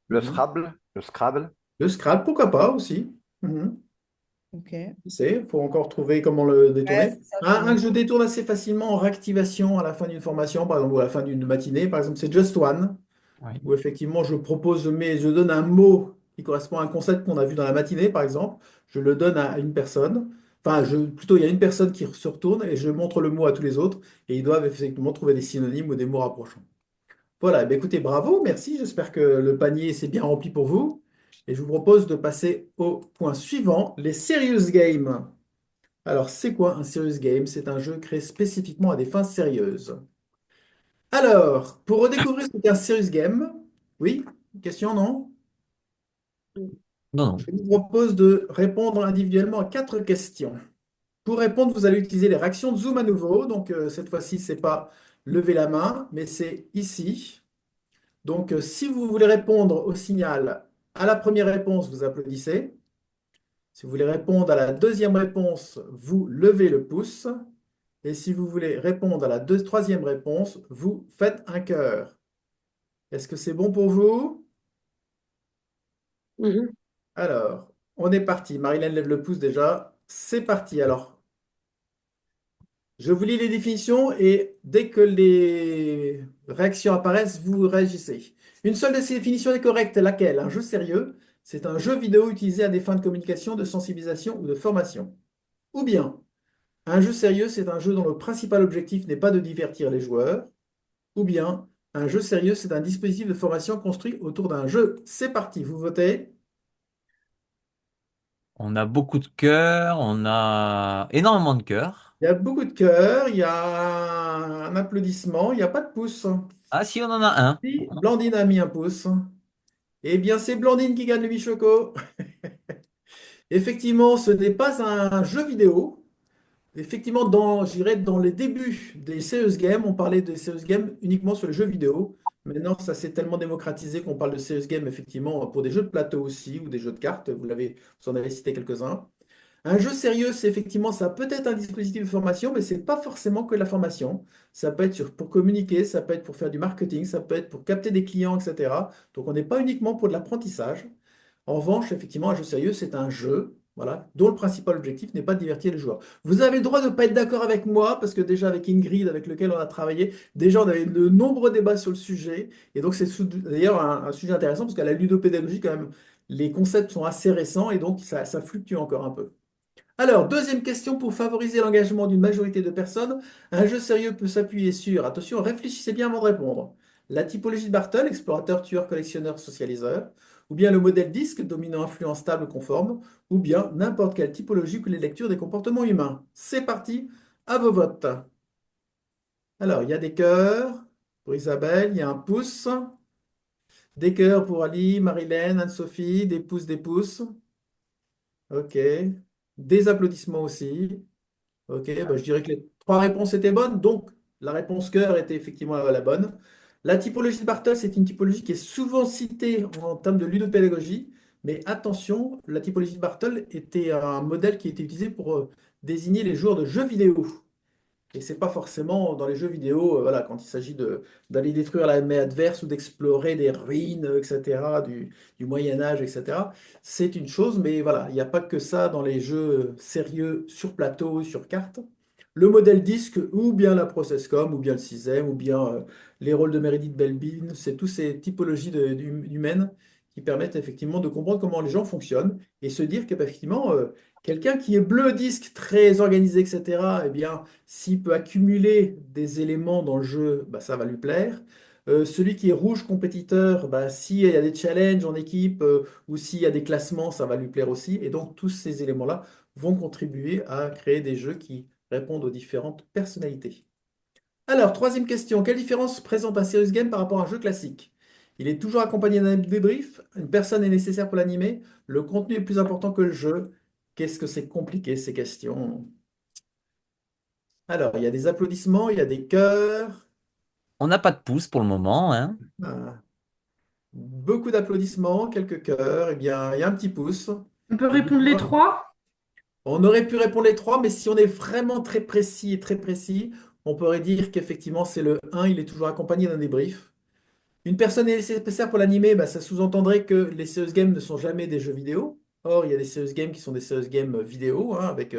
le Mhm. Scrabble, le Scrabble. Le Scrabble, pourquoi pas aussi? Mhm. Ok. Ouais, Qui sait, il faut encore trouver comment le détourner. c'est ça, je Un connais que je pas. détourne assez facilement en réactivation à la fin d'une formation, par exemple, ou à la fin d'une matinée, par exemple, c'est Just One, Oui. où effectivement je propose, je donne un mot qui correspond à un concept qu'on a vu dans la matinée, par exemple, je le donne à une personne, enfin, plutôt il y a une personne qui se retourne et je montre le mot à tous les autres, et ils doivent effectivement trouver des synonymes ou des mots rapprochants. Voilà, eh bien, écoutez, bravo, merci, j'espère que le panier s'est bien rempli pour vous, et je vous propose de passer au point suivant, les serious games. Alors, c'est quoi un serious game? C'est un jeu créé spécifiquement à des fins sérieuses. Alors, pour redécouvrir ce qu'est un serious game, oui, question, non? Non, non. Je vous propose de répondre individuellement à quatre questions. Pour répondre, vous allez utiliser les réactions de Zoom à nouveau. Donc, cette fois-ci, c'est pas lever la main, mais c'est ici. Donc, si vous voulez répondre au signal à la première réponse, vous applaudissez. Si vous voulez répondre à la deuxième réponse, vous levez le pouce. Et si vous voulez répondre à la troisième réponse, vous faites un cœur. Est-ce que c'est bon pour vous? Mhm. Alors, on est parti. Marilyn lève le pouce déjà. C'est parti. Alors, je vous lis les définitions et dès que les réactions apparaissent, vous réagissez. Une seule de ces définitions est correcte, laquelle? Un jeu sérieux, c'est un jeu vidéo utilisé à des fins de communication, de sensibilisation ou de formation. Ou bien, un jeu sérieux, c'est un jeu dont le principal objectif n'est pas de divertir les joueurs. Ou bien, un jeu sérieux, c'est un dispositif de formation construit autour d'un jeu. C'est parti, vous votez. On a beaucoup de cœurs, on a énormément de cœurs. Il y a beaucoup de cœurs, il y a un applaudissement, il n'y a pas de pouce. Ah si, on en a un. Si, Blandine a mis un pouce. Eh bien, c'est Blandine qui gagne le Bichoco. Effectivement, ce n'est pas un jeu vidéo. Effectivement, je dirais, dans les débuts des serious games, on parlait de serious games uniquement sur les jeux vidéo. Maintenant, ça s'est tellement démocratisé qu'on parle de serious games, effectivement, pour des jeux de plateau aussi, ou des jeux de cartes. Vous en avez cité quelques-uns. Un jeu sérieux, c'est effectivement, ça peut être un dispositif de formation, mais c'est pas forcément que de la formation. Ça peut être pour communiquer, ça peut être pour faire du marketing, ça peut être pour capter des clients, etc. Donc, on n'est pas uniquement pour de l'apprentissage. En revanche, effectivement, un jeu sérieux, c'est un jeu, voilà, dont le principal objectif n'est pas de divertir les joueurs. Vous avez le droit de ne pas être d'accord avec moi, parce que déjà avec Ingrid, avec lequel on a travaillé, déjà on avait de nombreux débats sur le sujet. Et donc c'est d'ailleurs un sujet intéressant, parce qu'à la ludopédagogie, quand même, les concepts sont assez récents, et donc ça fluctue encore un peu. Alors, deuxième question, pour favoriser l'engagement d'une majorité de personnes, un jeu sérieux peut s'appuyer sur, attention, réfléchissez bien avant de répondre, la typologie de Bartle, explorateur, tueur, collectionneur, socialiseur, ou bien le modèle disque, dominant, influent, stable, conforme, ou bien n'importe quelle typologie que les lectures des comportements humains. C'est parti, à vos votes. Alors, il y a des cœurs pour Isabelle, il y a un pouce, des cœurs pour Ali, Marilène, Anne-Sophie, des pouces, des pouces. Ok. Des applaudissements aussi. Ok, bah, je dirais que les trois réponses étaient bonnes, donc la réponse cœur était effectivement la bonne. La typologie de Barthes, c'est une typologie qui est souvent citée en termes de ludopédagogie, mais attention, la typologie de Barthes était un modèle qui était utilisé pour désigner les joueurs de jeux vidéo. Et c'est pas forcément dans les jeux vidéo, voilà, quand il s'agit d'aller détruire l'armée adverse ou d'explorer des ruines, etc., du Moyen Âge, etc. C'est une chose, mais voilà, il n'y a pas que ça dans les jeux sérieux sur plateau, sur carte. Le modèle disque, ou bien la Processcom, ou bien le Cisem, ou bien les rôles de Meredith Belbin, c'est toutes ces typologies humaines qui permettent effectivement de comprendre comment les gens fonctionnent et se dire que bah, effectivement, quelqu'un qui est bleu disque, très organisé, etc., eh bien, s'il peut accumuler des éléments dans le jeu, bah, ça va lui plaire. Celui qui est rouge compétiteur, bah, s'il y a des challenges en équipe ou s'il y a des classements, ça va lui plaire aussi. Et donc, tous ces éléments-là vont contribuer à créer des jeux qui répondent aux différentes personnalités. Alors, troisième question. Quelle différence présente un serious game par rapport à un jeu classique? Il est toujours accompagné d'un débrief, une personne est nécessaire pour l'animer, le contenu est plus important que le jeu. Qu'est-ce que c'est compliqué ces questions? Alors, il y a des applaudissements, il y a des cœurs. On n'a pas de pouce pour le moment, hein. Ah, beaucoup d'applaudissements, quelques cœurs. Eh bien, il y a un petit pouce. On peut Et du répondre coup, les trois? on aurait pu répondre les trois, mais si on est vraiment très précis et très précis, on pourrait dire qu'effectivement, c'est le un. Il est toujours accompagné d'un débrief. Une personne est nécessaire pour l'animer, bah, ça sous-entendrait que les serious games ne sont jamais des jeux vidéo. Or, il y a des serious games qui sont des serious games vidéo, hein, avec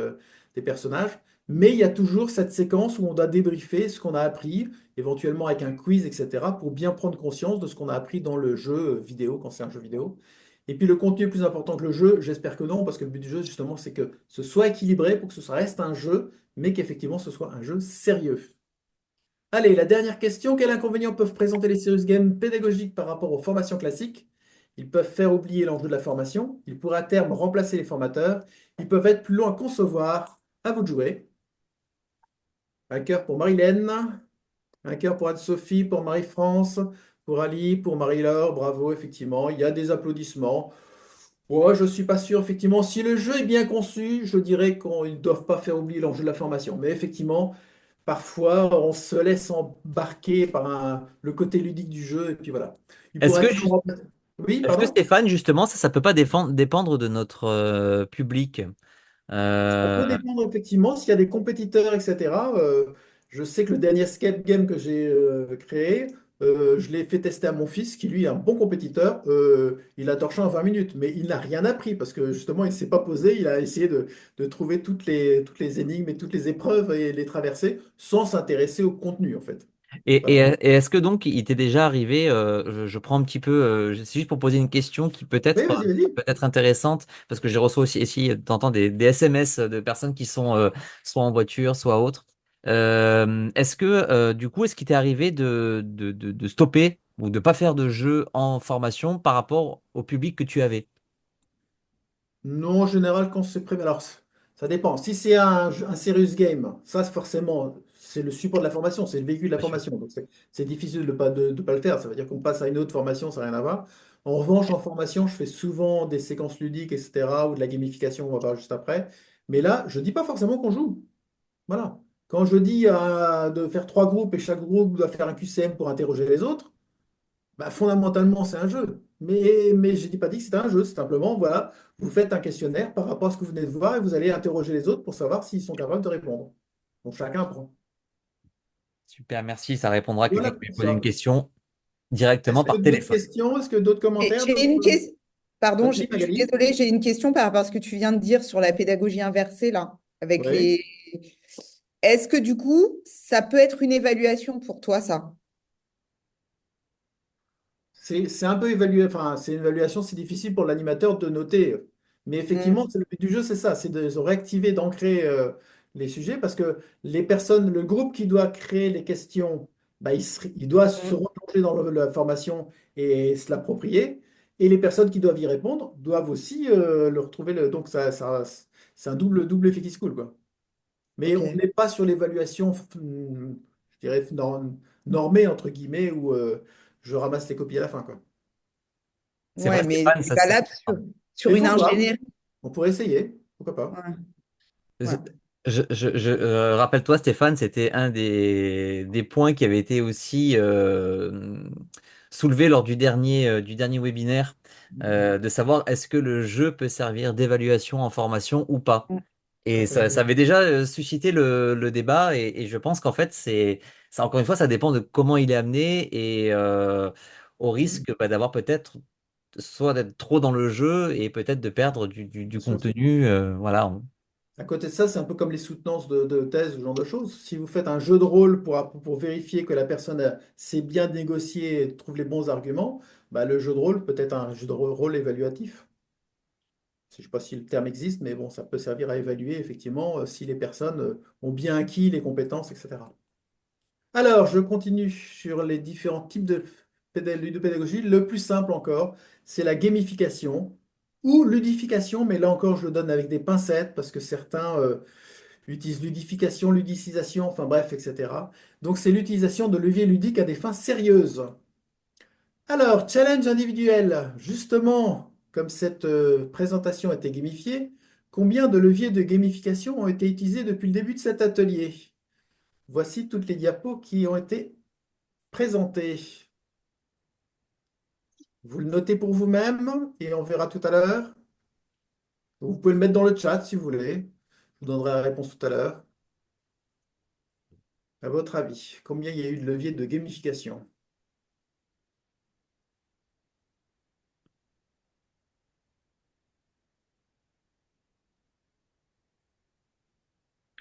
des personnages. Mais il y a toujours cette séquence où on doit débriefer ce qu'on a appris, éventuellement avec un quiz, etc., pour bien prendre conscience de ce qu'on a appris dans le jeu vidéo, quand c'est un jeu vidéo. Et puis le contenu est plus important que le jeu, j'espère que non, parce que le but du jeu, justement, c'est que ce soit équilibré pour que ce reste un jeu, mais qu'effectivement ce soit un jeu sérieux. Allez, la dernière question. Quels inconvénients peuvent présenter les serious games pédagogiques par rapport aux formations classiques? Ils peuvent faire oublier l'enjeu de la formation. Ils pourraient à terme remplacer les formateurs. Ils peuvent être plus longs à concevoir. À vous de jouer. Un cœur pour Marilène. Un cœur pour Anne-Sophie, pour Marie-France, pour Ali, pour Marie-Laure. Bravo, effectivement. Il y a des applaudissements. Ouais, je ne suis pas sûr, effectivement. Si le jeu est bien conçu, je dirais qu'ils ne doivent pas faire oublier l'enjeu de la formation. Mais effectivement, parfois, on se laisse embarquer par le côté ludique du jeu, et puis voilà. Il Est-ce pourrait que, être toujours... Oui, est-ce que pardon? Stéphane, justement, ça peut pas dépendre de notre public? Ça peut Euh, dépendre, effectivement, s'il y a des compétiteurs, etc. Je sais que le dernier escape game que j'ai créé, je l'ai fait tester à mon fils, qui lui est un bon compétiteur. Il a torché en 20 minutes, mais il n'a rien appris, parce que justement, il ne s'est pas posé, il a essayé de trouver toutes les énigmes et toutes les épreuves et les traverser, sans s'intéresser au contenu, en fait. Voilà. et est-ce que donc il t'est déjà arrivé, je prends un petit peu, c'est juste pour poser une question qui Oui, vas-y, vas-y. peut être intéressante, parce que j'ai reçu aussi ici, t'entends des SMS de personnes qui sont soit en voiture, soit autres. Est-ce que du coup, est-ce qu'il t'est arrivé de stopper ou de pas faire de jeu en formation par rapport au public que tu avais? Non, en général, quand c'est prévu. Alors, ça dépend. Si c'est un serious game, ça, forcément, c'est le support de la formation, c'est le véhicule de la Bien sûr. formation. Donc, c'est difficile de pas le faire. Ça veut dire qu'on passe à une autre formation, ça n'a rien à voir. En revanche, en formation, je fais souvent des séquences ludiques, etc., ou de la gamification, on va voir juste après. Mais là, je ne dis pas forcément qu'on joue. Voilà. Quand je dis de faire trois groupes et chaque groupe doit faire un QCM pour interroger les autres, bah, fondamentalement, c'est un jeu. Mais je n'ai pas dit que c'était un jeu. C'est simplement, voilà, vous faites un questionnaire par rapport à ce que vous venez de voir et vous allez interroger les autres pour savoir s'ils sont capables de répondre. Donc chacun prend. Super, merci. Ça répondra à quelqu'un Voilà qui lui pour pose une ça. question Est-ce directement que par d'autres téléphone. questions? Est-ce que d'autres commentaires? J'ai une question. Pardon, Vas-y, je suis Magali. désolée, j'ai une question par rapport à ce que tu viens de dire sur la pédagogie inversée, là, avec Oui. les... Est-ce que du coup, ça peut être une évaluation pour toi, ça? C'est un peu évalué, enfin, c'est une évaluation, c'est difficile pour l'animateur de noter. Mais effectivement, Mm. le but du jeu, c'est ça, c'est de réactiver, d'ancrer les sujets parce que les personnes, le groupe qui doit créer les questions, bah, il doit se Mm. replonger dans la formation et se l'approprier. Et les personnes qui doivent y répondre doivent aussi le retrouver. Donc, c'est un double effet qui se coule, quoi. Mais on Ok. n'est pas sur l'évaluation, je dirais, normée, entre guillemets, où je ramasse les copies à la fin, quoi. C'est Ouais, vrai, mais Stéphane, c'est ça c'est. valable sur Mais il une faut voir. ingénierie. On pourrait essayer. Pourquoi pas? Ouais. Je, Ouais. rappelle-toi, Stéphane, c'était un des points qui avait été aussi soulevé lors du dernier webinaire, de savoir est-ce que le jeu peut servir d'évaluation en formation ou pas. Mm. Et Tout à ça fait. avait déjà suscité le débat, et je pense qu'en fait, ça, encore une fois, ça dépend de comment il est amené et au risque bah, d'avoir peut-être soit d'être trop dans le jeu et peut-être de perdre du Bien sûr. contenu. Voilà. À côté de ça, c'est un peu comme les soutenances de thèse, ce genre de choses. Si vous faites un jeu de rôle pour vérifier que la personne sait bien négocier et trouve les bons arguments, bah, le jeu de rôle peut être un jeu de rôle évaluatif. Je ne sais pas si le terme existe, mais bon, ça peut servir à évaluer effectivement si les personnes ont bien acquis les compétences, etc. Alors, je continue sur les différents types de pédagogie. Le plus simple encore, c'est la gamification ou ludification, mais là encore, je le donne avec des pincettes parce que certains utilisent ludification, ludicisation, enfin bref, etc. Donc, c'est l'utilisation de leviers ludiques à des fins sérieuses. Alors, challenge individuel. Justement, comme cette présentation était gamifiée, combien de leviers de gamification ont été utilisés depuis le début de cet atelier? Voici toutes les diapos qui ont été présentées. Vous le notez pour vous-même et on verra tout à l'heure. Vous pouvez le mettre dans le chat si vous voulez. Je vous donnerai la réponse tout à l'heure. À votre avis, combien il y a eu de leviers de gamification?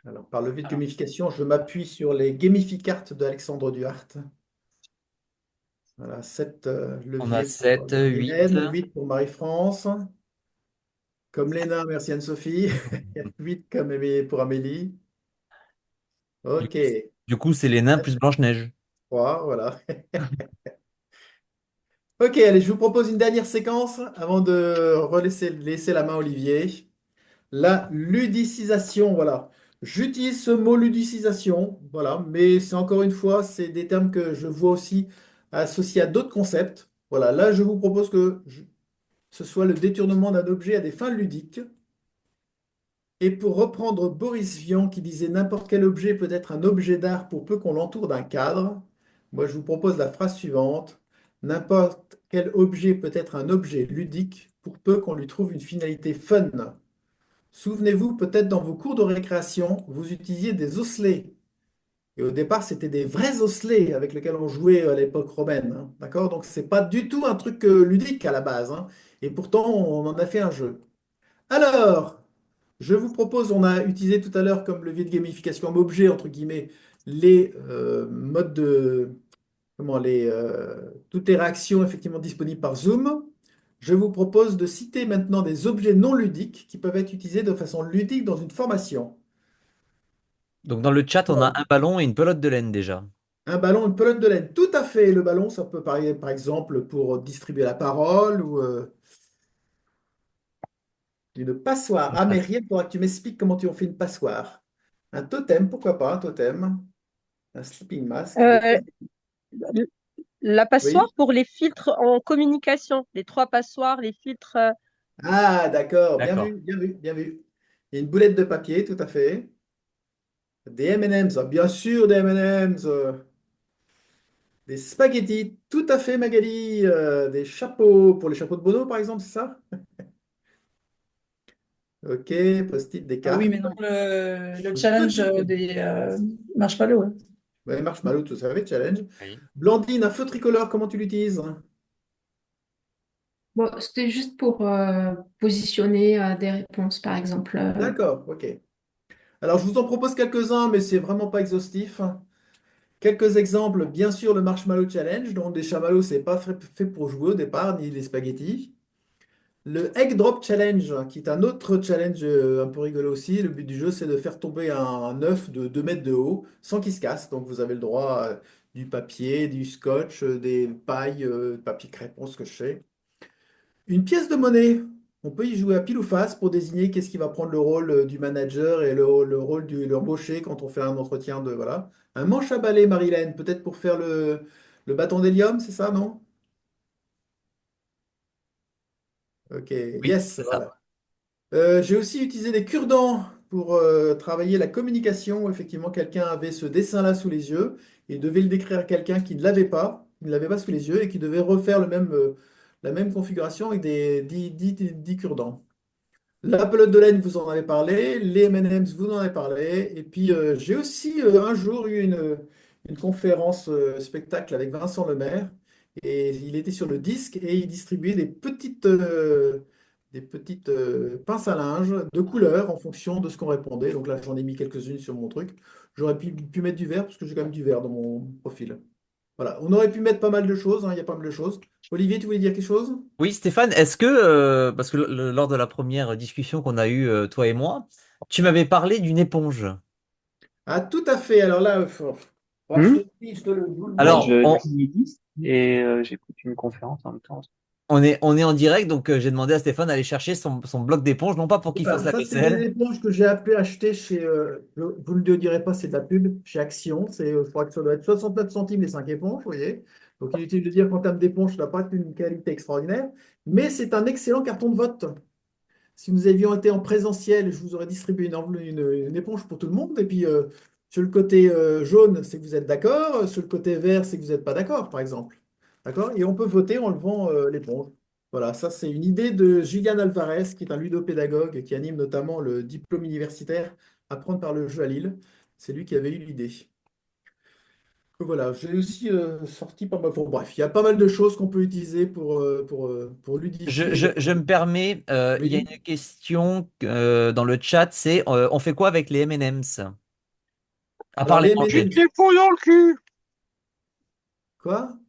Alors, par levier de gamification, je m'appuie sur les gamificartes d'Alexandre Duhart. Voilà, 7 On a leviers pour 7, 8. Marie-Hélène, 8 pour Marie-France. Comme Léna, merci Anne-Sophie. 8 comme pour Amélie. Du Ok, coup, du coup, c'est les nains plus Blanche-Neige. 3, voilà. Ok, allez, je vous propose une dernière séquence avant de laisser la main à Olivier. La ludicisation, voilà. J'utilise ce mot ludicisation, voilà, mais c'est encore une fois, c'est des termes que je vois aussi associés à d'autres concepts. Voilà, là, je vous propose que ce soit le détournement d'un objet à des fins ludiques. Et pour reprendre Boris Vian qui disait n'importe quel objet peut être un objet d'art pour peu qu'on l'entoure d'un cadre, moi je vous propose la phrase suivante. N'importe quel objet peut être un objet ludique pour peu qu'on lui trouve une finalité fun. Souvenez-vous, peut-être dans vos cours de récréation, vous utilisiez des osselets. Et au départ, c'était des vrais osselets avec lesquels on jouait à l'époque romaine, hein. D'accord? Donc, c'est pas du tout un truc ludique à la base, hein. Et pourtant, on en a fait un jeu. Alors, je vous propose, on a utilisé tout à l'heure comme levier de gamification objet, entre guillemets, les modes de, toutes les réactions effectivement disponibles par Zoom. Je vous propose de citer maintenant des objets non ludiques qui peuvent être utilisés de façon ludique dans une formation. Donc, dans le chat, on a un ballon et une pelote de laine déjà. Un ballon, une pelote de laine. Tout à fait. Le ballon, ça peut parler, par exemple, pour distribuer la parole ou une passoire. Ah, mais rien, il faudra que tu m'expliques comment tu en fais une passoire. Un totem, pourquoi pas un totem? Un sleeping mask. Euh, la passoire Oui. pour les filtres en communication, les 3 passoires, les filtres. Ah, d'accord. Bien D'accord. vu, bien vu, bien vu. Il y a une boulette de papier, tout à fait. Des M&M's, ah, bien sûr, des M&M's. Des spaghettis, tout à fait, Magali. Des chapeaux, pour les chapeaux de Bono, par exemple, c'est ça? Ok, post-it, des Ah oui, cartes. mais non, le Une challenge petite. des marshmallows. Ouais. Ouais, marshmallow, tout ça, challenge. Oui. Blandine, un feu tricolore, comment tu l'utilises? Bon, c'était juste pour positionner des réponses, par exemple. D'accord, ok. Alors, je vous en propose quelques-uns, mais c'est vraiment pas exhaustif. Quelques exemples, bien sûr, le Marshmallow Challenge. Donc, des chamallows, c'est pas fait pour jouer au départ, ni les spaghettis. Le Egg Drop Challenge, qui est un autre challenge un peu rigolo aussi. Le but du jeu, c'est de faire tomber un œuf de 2 mètres de haut sans qu'il se casse. Donc, vous avez le droit à du papier, du scotch, des pailles, papier crépon, ce que je sais. Une pièce de monnaie. On peut y jouer à pile ou face pour désigner qu'est-ce qui va prendre le rôle du manager et le rôle de l'embauché quand on fait un entretien de, voilà. Un manche à balai, Marilène, peut-être pour faire le bâton d'hélium, c'est ça, non? Ok, Oui, yes, c'est ça. voilà. J'ai aussi utilisé des cure-dents pour travailler la communication. Effectivement, quelqu'un avait ce dessin-là sous les yeux et devait le décrire à quelqu'un qui ne l'avait pas sous les yeux et qui devait refaire la même configuration avec des 10 cure-dents. La pelote de laine, vous en avez parlé. Les M&M's, vous en avez parlé. Et puis, j'ai aussi un jour eu une conférence spectacle avec Vincent Lemaire. Et il était sur le disque et il distribuait des petites pinces à linge de couleur en fonction de ce qu'on répondait. Donc là, j'en ai mis quelques-unes sur mon truc. J'aurais pu mettre du vert parce que j'ai quand même du vert dans mon profil. Voilà, on aurait pu mettre pas mal de choses, hein, il y a pas mal de choses. Olivier, tu voulais dire quelque chose? Oui, Stéphane, est-ce que, parce que lors de la première discussion qu'on a eue, toi et moi, tu m'avais parlé d'une éponge. Ah, tout à fait. Alors là, je Hmm. te le dis, je te le vous le Alors, montre. Je on, lis midi et j'écoute une conférence en même temps. on est en direct, donc j'ai demandé à Stéphane d'aller chercher son bloc d'éponge, non pas pour qu'il fasse Voilà, la ça, c'est des vaisselle. éponges que j'ai appelé acheter chez, vous ne le direz pas, c'est de la pub, chez Action. Je crois que ça doit être 69 centimes les 5 éponges, vous voyez. Donc, inutile de dire qu'en termes d'éponge, ça n'a pas une qualité extraordinaire, mais c'est un excellent carton de vote. Si nous avions été en présentiel, je vous aurais distribué une éponge pour tout le monde. Et puis, sur le côté jaune, c'est que vous êtes d'accord. Sur le côté vert, c'est que vous n'êtes pas d'accord, par exemple. D'accord? Et on peut voter en levant l'éponge. Voilà, ça, c'est une idée de Julian Alvarez, qui est un ludopédagogue qui anime notamment le diplôme universitaire Apprendre par le jeu à Lille. C'est lui qui avait eu l'idée. Voilà, j'ai aussi sorti pas mal. Bon, bref, il y a pas mal de choses qu'on peut utiliser pour Je, ludifier. je, je me permets, il y a Oui. une question dans le chat, c'est on fait quoi avec les M&M's? À Alors, part les les manger. M&M's, Pour dans le cul. quoi?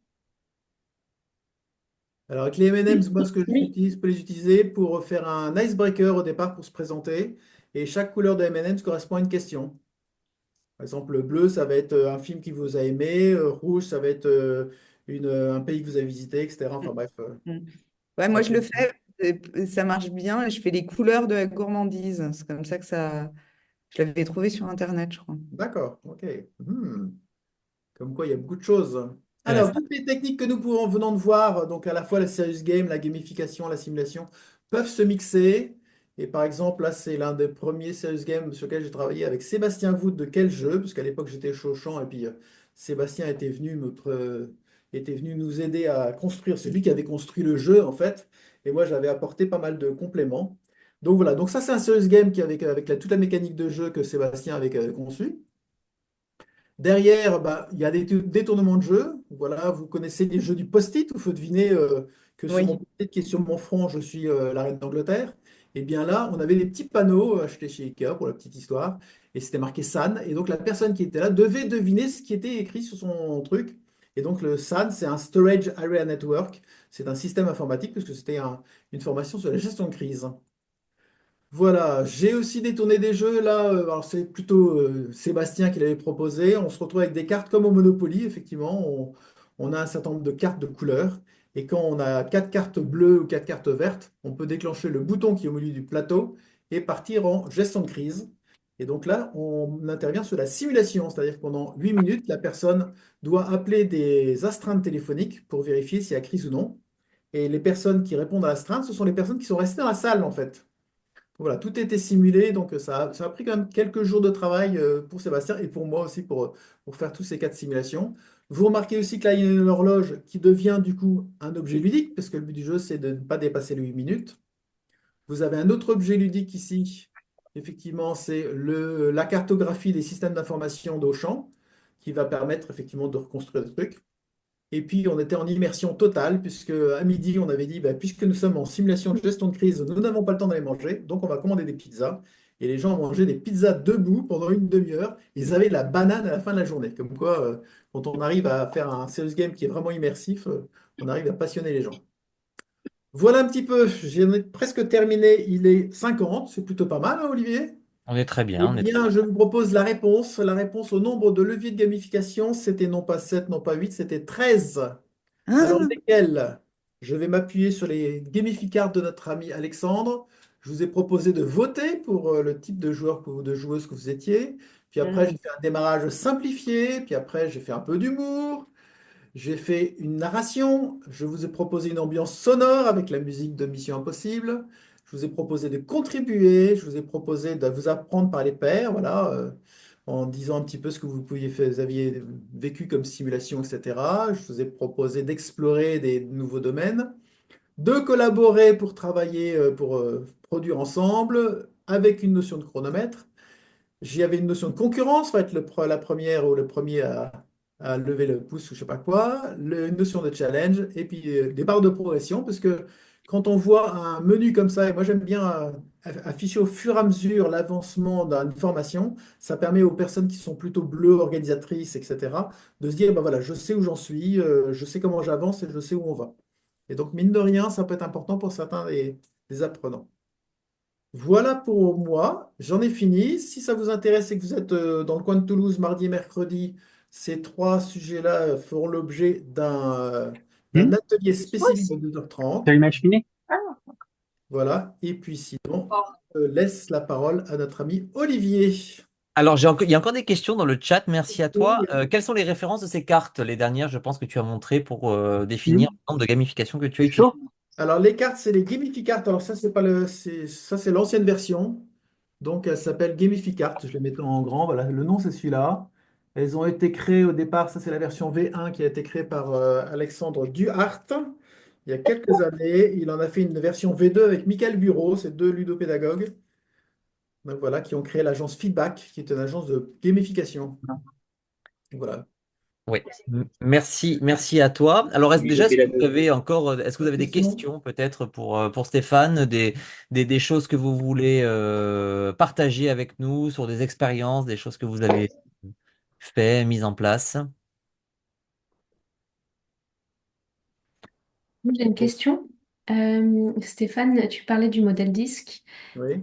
Alors, avec les M&M's, moi, ce que Oui. j'utilise, je peux les utiliser pour faire un icebreaker au départ pour se présenter. Et chaque couleur de M&M's correspond à une question. Par exemple, le bleu, ça va être un film qui vous a aimé. Rouge, ça va être un pays que vous avez visité, etc. Enfin bref, Mm. Ouais, ça moi, je peut... le fais, ça marche bien. Je fais les couleurs de la gourmandise. C'est comme ça que ça. Je l'avais trouvé sur Internet, je crois. D'accord, ok. Hmm. Comme quoi, il y a beaucoup de choses. Ouais, Alors, toutes les techniques que nous pouvons venons de voir, donc à la fois la serious game, la gamification, la simulation, peuvent se mixer. Et par exemple, là, c'est l'un des premiers serious games sur lequel j'ai travaillé avec Sébastien Vout de Quel jeu, parce qu'à l'époque, j'étais chaud au champ, et puis Sébastien était venu nous aider à construire. C'est lui qui avait construit le jeu, en fait. Et moi, j'avais apporté pas mal de compléments. Donc voilà, donc ça, c'est un serious game qui, avec toute la mécanique de jeu que Sébastien avait conçu. Derrière, bah, il y a des détournements de jeu. Voilà, vous connaissez les jeux du post-it où il faut deviner que sur mon Oui. post-it qui est sur mon front, je suis la reine d'Angleterre. Et bien là, on avait des petits panneaux achetés chez Ikea pour la petite histoire. Et c'était marqué SAN. Et donc la personne qui était là devait deviner ce qui était écrit sur son truc. Et donc le SAN, c'est un Storage Area Network. C'est un système informatique parce que c'était une formation sur la gestion de crise. Voilà, j'ai aussi détourné des jeux là. Alors c'est plutôt Sébastien qui l'avait proposé. On se retrouve avec des cartes comme au Monopoly, effectivement. On a un certain nombre de cartes de couleurs. Et quand on a quatre cartes bleues ou quatre cartes vertes, on peut déclencher le bouton qui est au milieu du plateau et partir en gestion de crise. Et donc là, on intervient sur la simulation, c'est-à-dire que pendant 8 minutes, la personne doit appeler des astreintes téléphoniques pour vérifier s'il y a crise ou non. Et les personnes qui répondent à l'astreinte, ce sont les personnes qui sont restées dans la salle en fait. Voilà, tout était simulé, donc ça a pris quand même quelques jours de travail pour Sébastien et pour moi aussi pour faire tous ces cas de simulation. Vous remarquez aussi que là, il y a une horloge qui devient du coup un objet ludique, parce que le but du jeu, c'est de ne pas dépasser les 8 minutes. Vous avez un autre objet ludique ici, effectivement, c'est la cartographie des systèmes d'information d'Auchan, qui va permettre effectivement de reconstruire le truc. Et puis, on était en immersion totale, puisque à midi, on avait dit, bah, puisque nous sommes en simulation de gestion de crise, nous n'avons pas le temps d'aller manger, donc on va commander des pizzas. Et les gens ont mangé des pizzas debout pendant une demi-heure. Ils avaient la banane à la fin de la journée. Comme quoi, quand on arrive à faire un serious game qui est vraiment immersif, on arrive à passionner les gens. Voilà un petit peu, j'ai presque terminé. Il est 50, c'est plutôt pas mal, hein, Olivier? On est très bien, Eh on est très bien, bien. je vous propose la réponse. La réponse au nombre de leviers de gamification, c'était non pas 7, non pas 8, c'était 13. Alors, Ah, lesquels? Je vais m'appuyer sur les gamificards de notre ami Alexandre. Je vous ai proposé de voter pour le type de joueur ou de joueuse que vous étiez. Puis après, j'ai fait un démarrage simplifié. Puis après, j'ai fait un peu d'humour. J'ai fait une narration. Je vous ai proposé une ambiance sonore avec la musique de Mission Impossible. Je vous ai proposé de contribuer. Je vous ai proposé de vous apprendre par les pairs, voilà, en disant un petit peu ce que vous aviez vécu comme simulation, etc. Je vous ai proposé d'explorer des nouveaux domaines, de collaborer pour travailler, pour produire ensemble, avec une notion de chronomètre. J'y avais une notion de concurrence, va être la première ou le premier à lever le pouce ou je sais pas quoi, une notion de challenge, et puis des barres de progression, parce que quand on voit un menu comme ça, et moi j'aime bien afficher au fur et à mesure l'avancement d'une formation, ça permet aux personnes qui sont plutôt bleues, organisatrices, etc., de se dire, bah voilà, je sais où j'en suis, je sais comment j'avance et je sais où on va. Et donc, mine de rien, ça peut être important pour certains des apprenants. Voilà pour moi, j'en ai fini. Si ça vous intéresse et que vous êtes dans le coin de Toulouse mardi et mercredi, ces trois sujets-là feront l'objet d'un atelier spécifique de 2h30. T'as eu match fini? Voilà. Et puis sinon, je laisse la parole à notre ami Olivier. Alors, il y a encore des questions dans le chat. Merci à toi. Quelles sont les références de ces cartes? Les dernières, je pense que tu as montré pour définir le nombre de gamification que tu as utilisé. Alors, les cartes, c'est les Gamificart. Alors, ça, c'est pas ça, c'est l'ancienne version. Donc, elles s'appellent Gamificart. Je les mets en grand. Voilà, le nom, c'est celui-là. Elles ont été créées au départ. Ça, c'est la version V1 qui a été créée par Alexandre Duhart il y a quelques années. Il en a fait une version V2 avec Michael Bureau, ces deux ludopédagogues. Donc, voilà, qui ont créé l'agence Feedback, qui est une agence de gamification. Voilà. Oui, merci à toi. Alors, déjà, est-ce que vous avez est-ce que vous avez des Question? questions peut-être pour Stéphane, des choses que vous voulez partager avec nous sur des expériences, des choses que vous avez fait, mises en place? J'ai une question. Stéphane, tu parlais du modèle disque. Oui.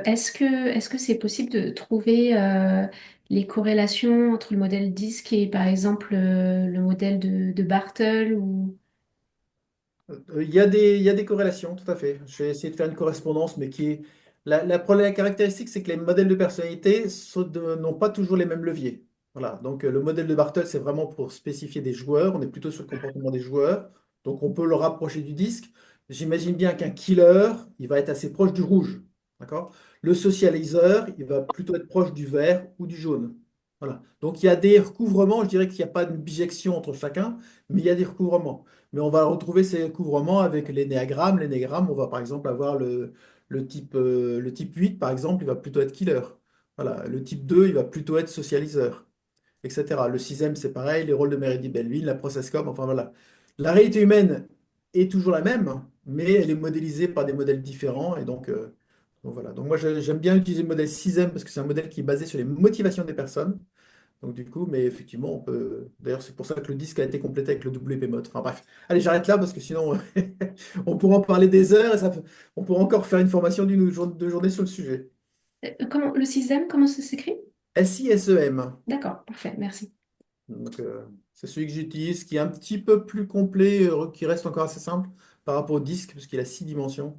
Est-ce que c'est possible de trouver les corrélations entre le modèle disque et par exemple le modèle de Bartle ou... Il y a des corrélations, tout à fait. Je vais essayer de faire une correspondance, mais qui est... La caractéristique, c'est que les modèles de personnalité n'ont pas toujours les mêmes leviers. Voilà. Donc, le modèle de Bartle, c'est vraiment pour spécifier des joueurs. On est plutôt sur le comportement des joueurs. Donc, on peut le rapprocher du disque. J'imagine bien qu'un killer, il va être assez proche du rouge. D'accord? Le socializer, il va plutôt être proche du vert ou du jaune. Voilà. Donc, il y a des recouvrements. Je dirais qu'il n'y a pas de bijection entre chacun, mais il y a des recouvrements. Mais on va retrouver ces couvrements avec l'énéagramme. L'énéagramme, on va par exemple avoir le type 8, par exemple, il va plutôt être killer. Voilà. Le type 2, il va plutôt être socialiseur, etc. Le sixième, c'est pareil, les rôles de Mary Belleville, la processcom, enfin voilà. La réalité humaine est toujours la même, mais elle est modélisée par des modèles différents. Et donc voilà. Donc moi, j'aime bien utiliser le modèle sixième parce que c'est un modèle qui est basé sur les motivations des personnes. Donc du coup, mais effectivement, on peut. D'ailleurs, c'est pour ça que le disque a été complété avec le WP Mode. Enfin bref. Allez, j'arrête là parce que sinon, on pourra en parler des heures et on pourra encore faire une formation de journée sur le sujet. Comment, le système, comment ça s'écrit? SISEM. D'accord, parfait, merci. Donc, c'est celui que j'utilise, qui est un petit peu plus complet, qui reste encore assez simple par rapport au disque, parce qu'il a 6 dimensions.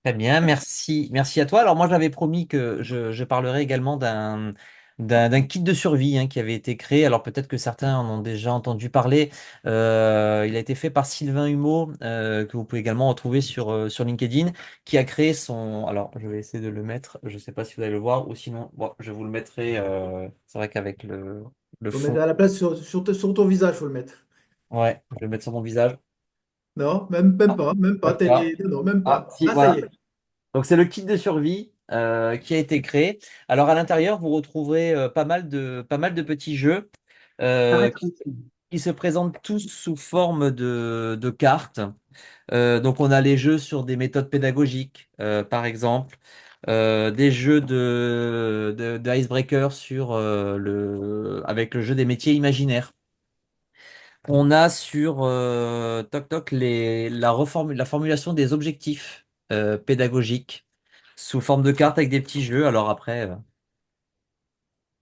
Très bien, merci à toi. Alors moi j'avais promis que je parlerai également d'un kit de survie qui avait été créé. Alors peut-être que certains en ont déjà entendu parler. Il a été fait par Sylvain Humeau, que vous pouvez également retrouver sur LinkedIn, qui a créé son. Alors je vais essayer de le mettre. Je ne sais pas si vous allez le voir ou sinon, bon, je vous le mettrai. C'est vrai qu'avec le Faut le mettre fond. à la place sur ton visage, faut le mettre. Ouais, je vais le mettre sur mon visage. Non, même pas, même pas. Comme ça. Non, même Ah, pas. si, Ah, ça y voilà. est. Donc c'est le kit de survie qui a été créé. Alors à l'intérieur, vous retrouverez pas mal de petits jeux euh, Arrête. qui, qui se présentent tous sous forme de cartes. Donc on a les jeux sur des méthodes pédagogiques, par exemple, des jeux de icebreaker avec le jeu des métiers imaginaires. On a sur Toc Toc la formulation des objectifs pédagogiques sous forme de cartes avec des petits jeux. Alors après,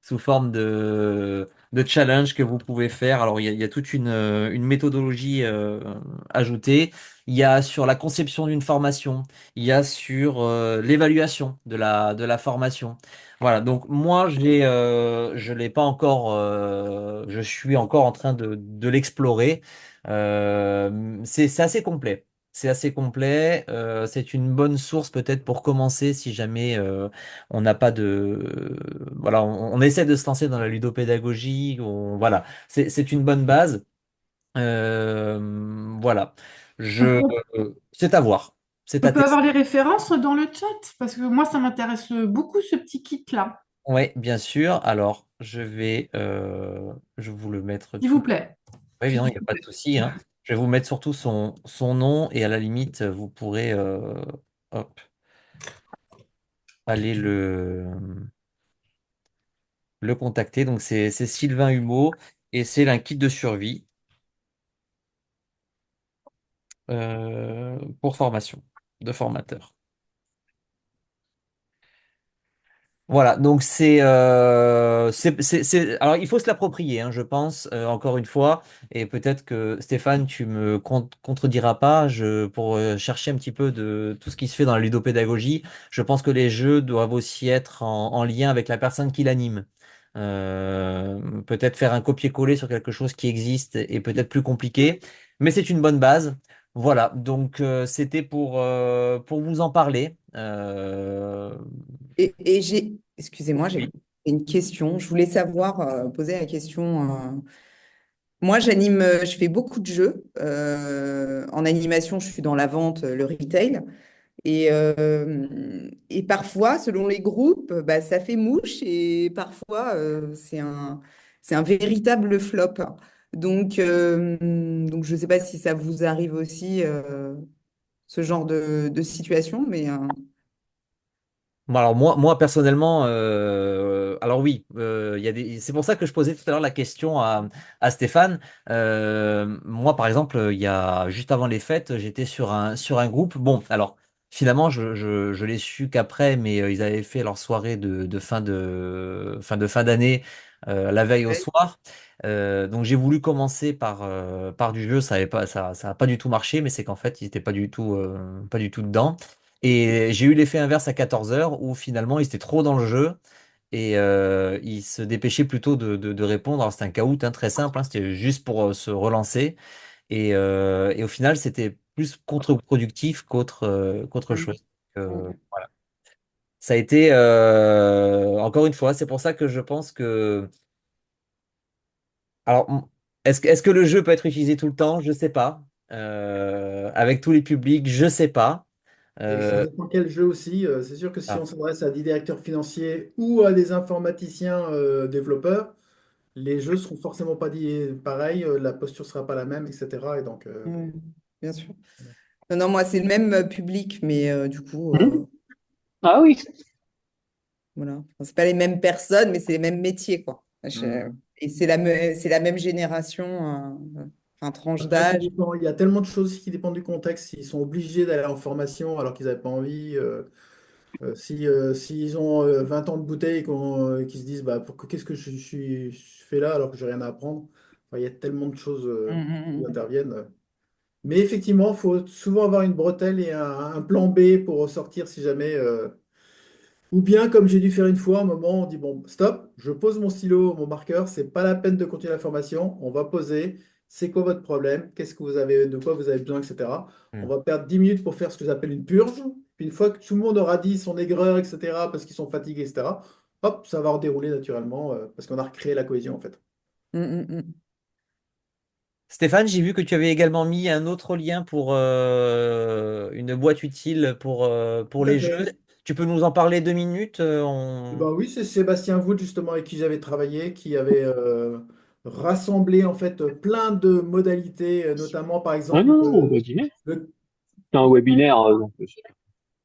sous forme de challenge que vous pouvez faire. Alors, il y a toute une méthodologie ajoutée. Il y a sur la conception d'une formation. Il y a sur l'évaluation de la formation. Voilà. Donc, moi, je l'ai pas encore. Je suis encore en train de l'explorer. C'est assez complet. C'est assez complet. C'est une bonne source peut-être pour commencer si jamais on n'a pas de voilà, on essaie de se lancer dans la ludopédagogie. Voilà, c'est une bonne base. Voilà, On, c'est à voir, c'est on à peut avoir tester. les références dans le chat parce que moi, ça m'intéresse beaucoup ce petit kit-là, Oui, bien sûr. Alors, je vous le mettre s'il vous tout. plaît. Oui, S'il non, vous il n'y a pas de plaît. souci, hein. Je vais vous mettre surtout son nom et à la limite, vous pourrez hop, aller le contacter. Donc c'est Sylvain Humeau et c'est un kit de survie pour formation de formateur. Voilà, donc alors il faut se l'approprier, hein, je pense, encore une fois, et peut-être que Stéphane, tu me contrediras pas, pour chercher un petit peu de tout ce qui se fait dans la ludopédagogie, je pense que les jeux doivent aussi être en lien avec la personne qui l'anime. Peut-être faire un copier-coller sur quelque chose qui existe est peut-être plus compliqué, mais c'est une bonne base. Voilà, donc c'était pour vous en parler. Et excusez-moi, j'ai Oui. une question. Je voulais savoir, poser la question. Moi, je fais beaucoup de jeux. En animation, je suis dans la vente, le retail. Et parfois, selon les groupes, bah, ça fait mouche et parfois, c'est un véritable flop. Donc je ne sais pas si ça vous arrive aussi, ce genre de situation, mais Bon, alors moi personnellement, alors oui, c'est pour ça que je posais tout à l'heure la question à Stéphane. Moi par exemple, il y a juste avant les fêtes, j'étais sur un groupe. Bon, alors finalement je l'ai su qu'après, mais ils avaient fait leur soirée de fin d'année la veille au ouais. soir. Donc j'ai voulu commencer par du jeu, ça a pas du tout marché, mais c'est qu'en fait ils étaient pas du tout dedans. Et j'ai eu l'effet inverse à 14 heures où finalement ils étaient trop dans le jeu et ils se dépêchaient plutôt de répondre. Alors c'était un caout, hein, très simple, hein, c'était juste pour se relancer. Et au final, c'était plus contre-productif qu'autre Mm, chose. mm, Voilà. Ça a été, encore une fois, c'est pour ça que je pense que. Alors, est-ce que le jeu peut être utilisé tout le temps? Je sais pas. Avec tous les publics, je sais pas. Et ça Euh, dépend quel jeu aussi. C'est sûr que si ah. on s'adresse à des directeurs financiers ou à des informaticiens développeurs, les jeux seront forcément pas pareils, la posture sera pas la même, etc. Et donc, mm, bien sûr. Non, non, moi, c'est le même public, mais du coup, Mhm. Ah oui. voilà. Enfin, c'est pas les mêmes personnes, mais c'est les mêmes métiers, quoi. hmm. Et c'est la même génération, enfin, tranche Après, ça d'âge. dépend. Il y a tellement de choses qui dépendent du contexte. S'ils sont obligés d'aller en formation alors qu'ils n'avaient pas envie, s'ils ont 20 ans de bouteille et qu'ils se disent bah, qu'est-ce que je fais là alors que j'ai rien à apprendre. Enfin, il y a tellement de choses Mm, qui mm, mm. interviennent. Mais effectivement, il faut souvent avoir une bretelle et un plan B pour sortir si jamais. Ou bien, comme j'ai dû faire une fois, à un moment, on dit, bon, stop, je pose mon stylo, mon marqueur, c'est pas la peine de continuer la formation, on va poser, c'est quoi votre problème, qu'est-ce que vous avez, de quoi vous avez besoin, etc. On Hmm. va perdre 10 minutes pour faire ce que j'appelle une purge. Puis une fois que tout le monde aura dit son aigreur, etc., parce qu'ils sont fatigués, etc., hop, ça va redérouler naturellement, parce qu'on a recréé la cohésion, en fait. Mm, mm, mm. Stéphane, j'ai vu que tu avais également mis un autre lien pour une boîte utile pour Tout à les jeux. fait. Tu peux nous en parler 2 minutes? Eh ben oui, c'est Sébastien Wood justement avec qui j'avais travaillé, qui avait rassemblé en fait plein de modalités, notamment par Ah exemple non, on va dîner. le, C'est un webinaire, donc.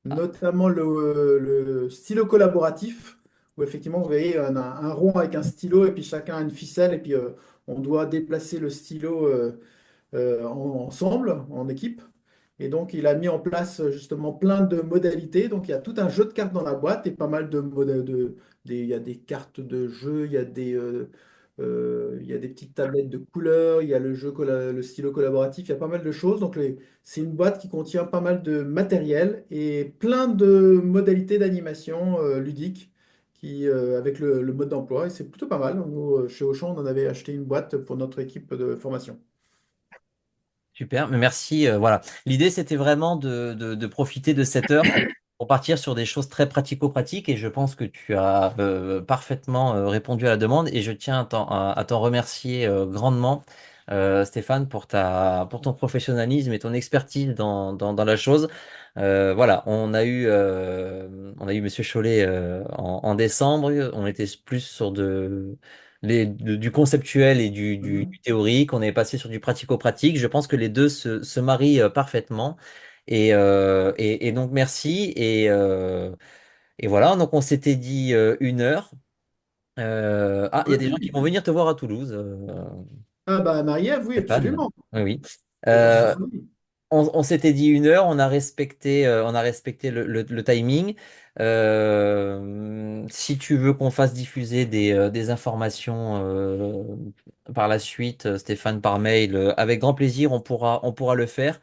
notamment le stylo collaboratif, où effectivement vous voyez un rond avec un stylo et puis chacun a une ficelle et puis on doit déplacer le stylo ensemble, en équipe. Et donc, il a mis en place justement plein de modalités. Donc, il y a tout un jeu de cartes dans la boîte et pas mal de modèles il y a des cartes de jeu, il y a des petites tablettes de couleurs, il y a le stylo collaboratif, il y a pas mal de choses. Donc, c'est une boîte qui contient pas mal de matériel et plein de modalités d'animation ludique avec le mode d'emploi. Et c'est plutôt pas mal. Nous, chez Auchan, on en avait acheté une boîte pour notre équipe de formation. Super, mais merci. Voilà. L'idée, c'était vraiment de profiter de cette heure pour partir sur des choses très pratico-pratiques et je pense que tu as parfaitement répondu à la demande et je tiens à t'en remercier grandement, Stéphane, pour ton professionnalisme et ton expertise dans la chose. Voilà, on a eu Monsieur Chollet en décembre. On était plus sur du conceptuel et du théorique. On est passé sur du pratico-pratique. Je pense que les deux se marient parfaitement. Et donc, merci. Et voilà, donc on s'était dit 1 heure. Ah, il y a des gens qui Oui. vont venir te voir à Toulouse, Ah bah Marie-Ève, oui, Stéphane. absolument. Oui, oui. J'en suis Euh, ravi. on s'était dit 1 heure, on a respecté le timing. Si tu veux qu'on fasse diffuser des informations par la suite, Stéphane, par mail, avec grand plaisir, on pourra le faire.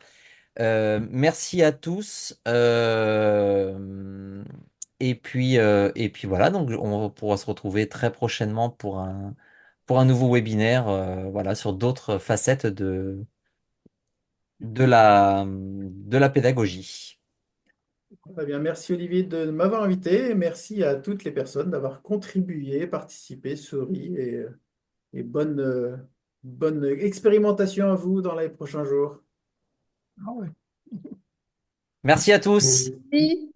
Merci à tous. Et puis voilà, donc on pourra se retrouver très prochainement pour un nouveau webinaire, voilà, sur d'autres facettes de la pédagogie. Très bien, merci Olivier de m'avoir invité et merci à toutes les personnes d'avoir contribué, participé, souri et bonne expérimentation à vous dans les prochains jours. Merci à tous. Oui.